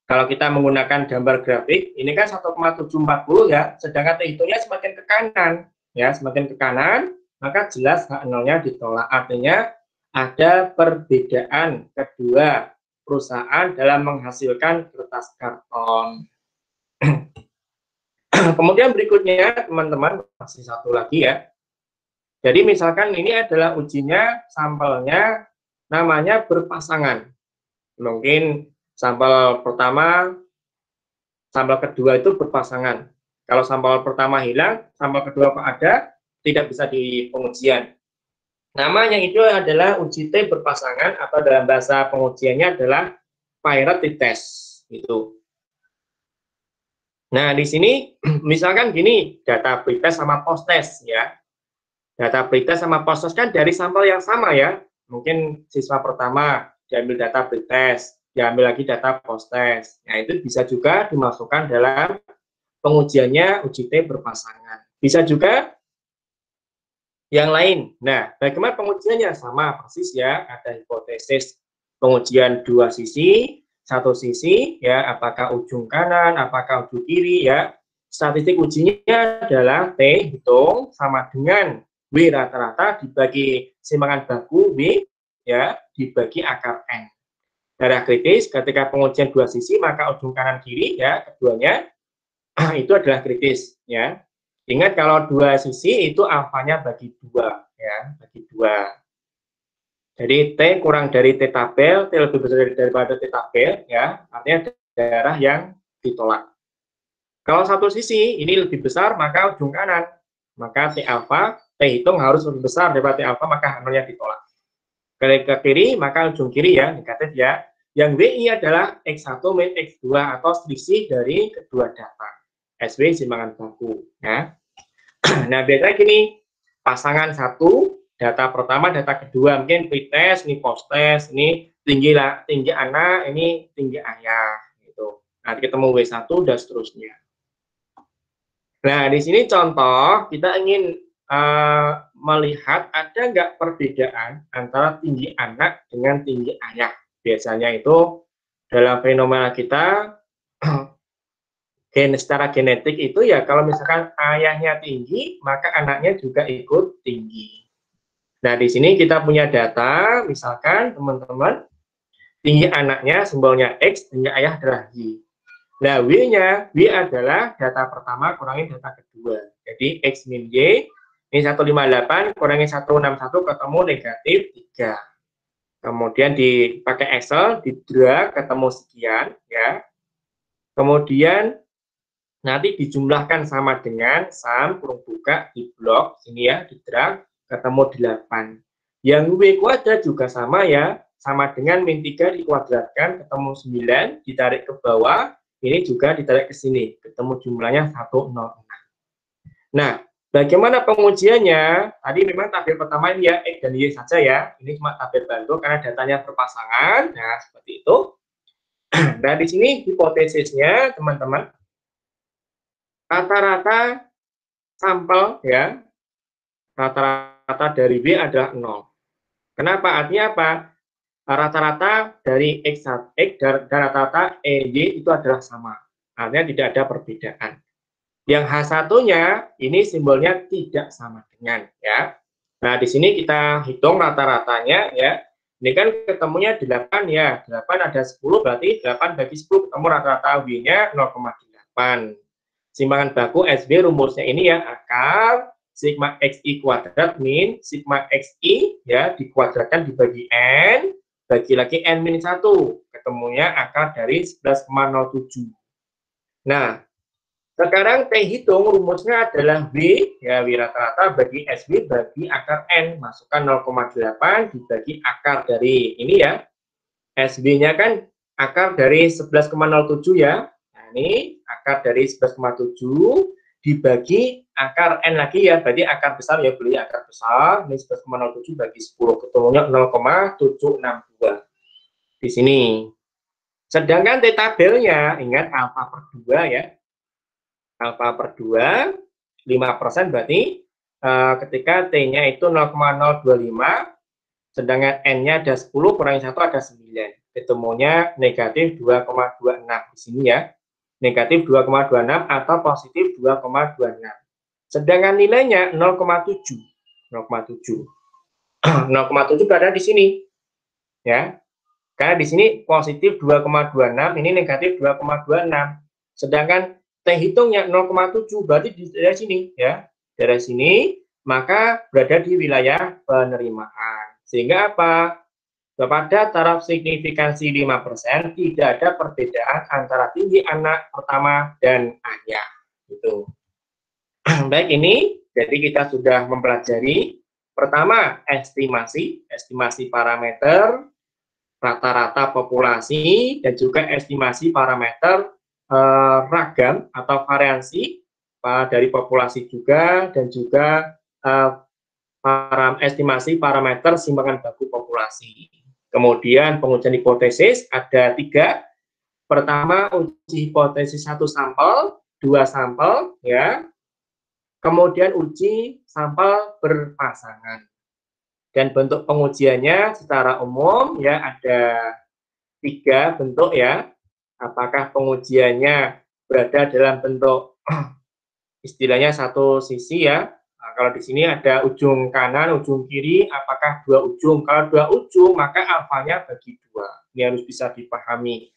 kalau kita menggunakan gambar grafik, ini kan 1,740 ya, sedangkan T hitungnya semakin ke kanan ya, semakin ke kanan, maka jelas H0-nya ditolak. Artinya ada perbedaan kedua perusahaan dalam menghasilkan kertas karton. Kemudian berikutnya, teman-teman, masih satu lagi ya. Jadi misalkan ini adalah ujinya, sampelnya namanya berpasangan. Mungkin sampel pertama, sampel kedua itu berpasangan. Kalau sampel pertama hilang, sampel kedua kok ada, tidak bisa di pengujian. Namanya itu adalah uji T berpasangan, atau dalam bahasa pengujiannya adalah parity test. Gitu. Nah, di sini misalkan gini, data pretest sama post test ya. Data pretest sama post test kan dari sampel yang sama ya. Mungkin siswa pertama diambil data pretest, diambil lagi data post test. Nah, itu bisa juga dimasukkan dalam pengujiannya uji T berpasangan. Bisa juga yang lain. Nah, bagaimana pengujiannya? Sama persis ya, ada hipotesis pengujian dua sisi, satu sisi ya, apakah ujung kanan, apakah ujung kiri ya. Statistik ujinya adalah T hitung sama dengan W rata-rata dibagi simpangan baku W ya, dibagi akar N. Darah kritis ketika pengujian dua sisi, maka ujung kanan kiri ya, keduanya itu adalah kritis ya. Ingat kalau dua sisi itu alfanya bagi 2 ya, bagi 2. Jadi T kurang dari T tabel, T lebih besar daripada T tabel ya, artinya darah yang ditolak. Kalau satu sisi ini lebih besar, maka ujung kanan, maka T alfa, T hitung harus lebih besar daripada T alfa, maka H0-nya ditolak. Ke kiri, maka ujung kiri ya, negatif ya. Yang WI adalah X1 min X2 atau selisih dari kedua data. SW simpangan baku ya. Nah, biasanya gini, pasangan satu, data pertama, data kedua, mungkin pretest, ini post test, ini tinggi anak, ini tinggi ayah, gitu. Nanti ketemu W1 dan seterusnya. Nah, di sini contoh, kita ingin melihat ada nggak perbedaan antara tinggi anak dengan tinggi ayah. Biasanya itu dalam fenomena kita, secara genetik itu ya kalau misalkan ayahnya tinggi, maka anaknya juga ikut tinggi. Nah, di sini kita punya data, misalkan teman-teman, tinggi anaknya simbolnya X, tinggi ayah adalah Y. Nah, W-nya, W adalah data pertama kurangi data kedua. Jadi X min Y, ini 158 kurangi 161 ketemu negatif 3. Kemudian dipakai Excel, di drag ketemu sekian, ya. Kemudian nanti dijumlahkan sama dengan sum kurung buka di blok sini ya, di drag ketemu 8. Yang W kuadrat juga sama ya, sama dengan min 3 dikuadratkan ketemu 9, ditarik ke bawah, ini juga ditarik ke sini, ketemu jumlahnya 106. Nah, bagaimana pengujiannya? Tadi memang tabel pertama ini ya, X dan Y saja ya, ini cuma tabel bantu karena datanya berpasangan, nah seperti itu. Nah, di sini hipotesisnya teman-teman, rata-rata sampel ya, rata-rata dari W adalah 0. Kenapa? Artinya apa? Rata-rata dari X dan rata-rata EY itu adalah sama. artinya tidak ada perbedaan. Yang H1-nya ini simbolnya tidak sama dengan, ya. Nah, di sini kita hitung rata-ratanya, ya. Ini kan ketemunya 8, ya. 8 ada 10, berarti 8 bagi 10 ketemu rata-rata W-nya 0,8. Simpangan baku SB rumusnya ini ya, akar sigma XI kuadrat min sigma XI, ya, dikuadratkan dibagi N, bagi lagi N-1. Ketemunya akar dari 11,07. Nah, sekarang T hitung rumusnya adalah W, ya, W rata-rata bagi SB bagi akar N. Masukkan 0,8 dibagi akar dari ini ya. SB-nya kan akar dari 11,07 ya. Nah, ini akar dari 11,7 dibagi akar N lagi ya. Berarti akar besar ya, beli akar besar. Ini 11,07 bagi 10. Ketemunya 0,762. Di sini. Sedangkan T tabelnya, ingat alfa per 2 ya. Alfa per 2, 5% berarti ketika T-nya itu 0,025, sedangkan N-nya ada 10, kurangi 1 ada 9. Ketemunya negatif 2,26 di sini ya. Negatif 2,26 atau positif 2,26. Sedangkan nilainya 0,7. 0,7. 0,7 berada di sini. Ya. Karena di sini positif 2,26, ini negatif 2,26. Sedangkan T hitungnya 0,7, berarti di daerah sini ya. Daerah sini, maka berada di wilayah penerimaan. Sehingga apa? Pada taraf signifikansi 5% tidak ada perbedaan antara tinggi anak pertama dan ayah. Gitu. Baik, ini jadi kita sudah mempelajari pertama estimasi parameter rata-rata populasi dan juga estimasi parameter ragam atau variansi dari populasi juga, dan juga estimasi parameter simpangan baku populasi. Kemudian pengujian hipotesis ada 3. Pertama, uji hipotesis 1 sampel, 2 sampel, ya. Kemudian uji sampel berpasangan. Dan bentuk pengujiannya secara umum ya ada 3 bentuk ya. Apakah pengujiannya berada dalam bentuk istilahnya satu sisi ya. Nah, kalau di sini ada ujung kanan, ujung kiri, apakah 2 ujung? Kalau 2 ujung, maka alfanya bagi 2. Ini harus bisa dipahami.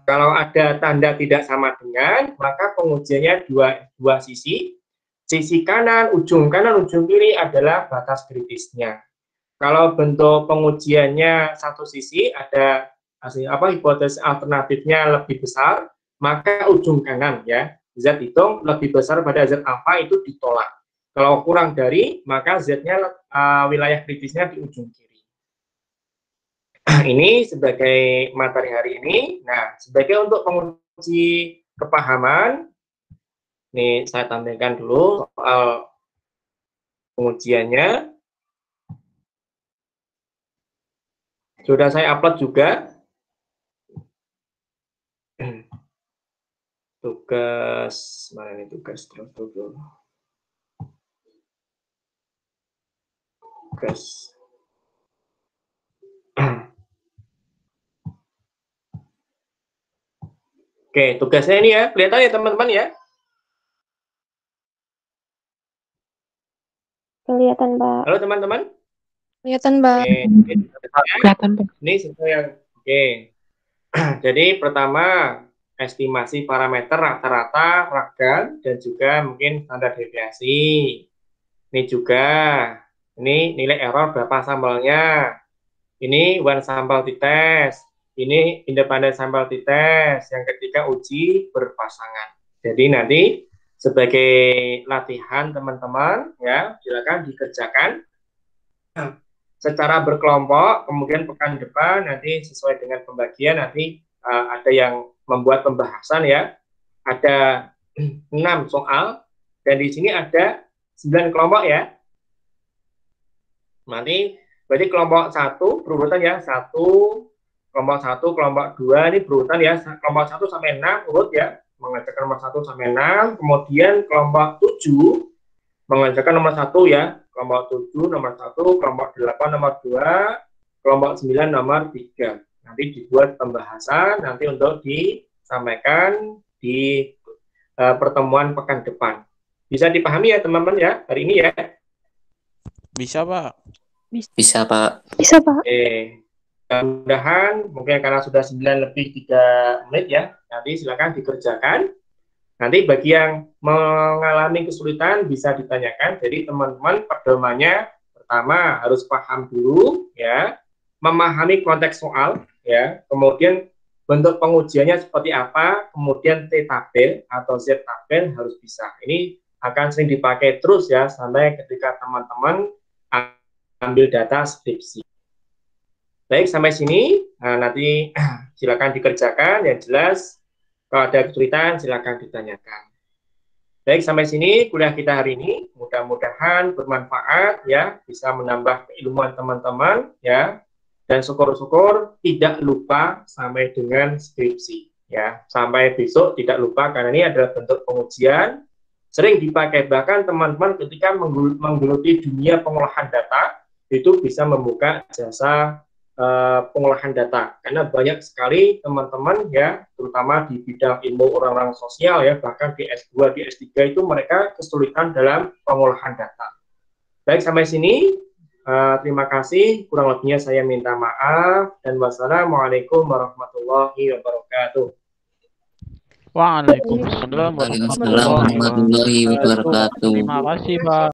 Kalau ada tanda tidak sama dengan, maka pengujiannya dua sisi. Sisi kanan, ujung kiri adalah batas kritisnya. Kalau bentuk pengujiannya satu sisi, ada hipotesis alternatifnya lebih besar, maka ujung kanan ya, Z hitung lebih besar pada Z alfa itu ditolak. Kalau kurang dari, maka Z-nya wilayah kritisnya di ujung kiri. Ini sebagai materi hari ini. Nah, sebagai untuk penguji kepahaman, ini saya tampilkan dulu soal pengujiannya. Sudah saya upload juga. Tugas, mana ini tugas? Tugas. Oke, tugasnya ini ya, kelihatan ya teman-teman ya? Kelihatan, Pak. Halo teman-teman? Kelihatan, Mbak. Oke, Kelihatan, Pak. ini sesuai yang oke. Jadi pertama estimasi parameter rata-rata, ragam, dan juga mungkin standar deviasi. Ini juga, ini nilai error berapa sampelnya. Ini one sample t-test. Ini independent sample t-test. Yang ketiga uji berpasangan. Jadi nanti sebagai latihan teman-teman ya, silakan dikerjakan secara berkelompok. Kemudian pekan depan nanti sesuai dengan pembagian nanti ada yang membuat pembahasan ya. Ada 6 soal dan di sini ada 9 kelompok ya. Nanti berarti kelompok 1 berurutan ya, 1, kelompok 1, kelompok 2 ini berurutan ya, kelompok 1 sampai 6 urut ya, mengerjakan nomor 1 sampai 6, kemudian kelompok 7 mengerjakan nomor 1 ya, kelompok 7 nomor 1, kelompok 8 nomor 2, kelompok 9 nomor 3. Nanti dibuat pembahasan nanti untuk disampaikan di pertemuan pekan depan. Bisa dipahami ya teman-teman ya hari ini ya? Bisa, Pak. Bisa, Pak. Bisa, Pak. Mudah-mudahan mungkin karena sudah 9:03 ya, nanti silakan dikerjakan. Nanti bagi yang mengalami kesulitan bisa ditanyakan. Jadi teman-teman pedomannya pertama harus paham dulu ya, memahami konteks soal ya, kemudian bentuk pengujiannya seperti apa, kemudian T-tabel atau Z-tabel harus bisa. Ini akan sering dipakai terus ya sampai ketika teman-teman ambil data skripsi. Baik, sampai sini. Nah, nanti silakan dikerjakan. Yang jelas, kalau ada kesulitan, silakan ditanyakan. Baik, sampai sini kuliah kita hari ini. Mudah-mudahan bermanfaat, ya, bisa menambah keilmuan teman-teman, ya. Dan syukur-syukur tidak lupa sampai dengan skripsi, ya. Sampai besok tidak lupa, karena ini adalah bentuk pengujian. Sering dipakai bahkan teman-teman ketika menggeluti dunia pengolahan data, itu bisa membuka jasa pengolahan data, karena banyak sekali teman-teman ya, terutama di bidang ilmu orang-orang sosial ya, bahkan di S2, di S3 itu mereka kesulitan dalam pengolahan data. Baik, sampai sini terima kasih, kurang lebihnya saya minta maaf, dan wassalamualaikum warahmatullahi wabarakatuh. Waalaikumsalam warahmatullahi wabarakatuh. Warahmatullahi wabarakatuh. Terima kasih, Pak.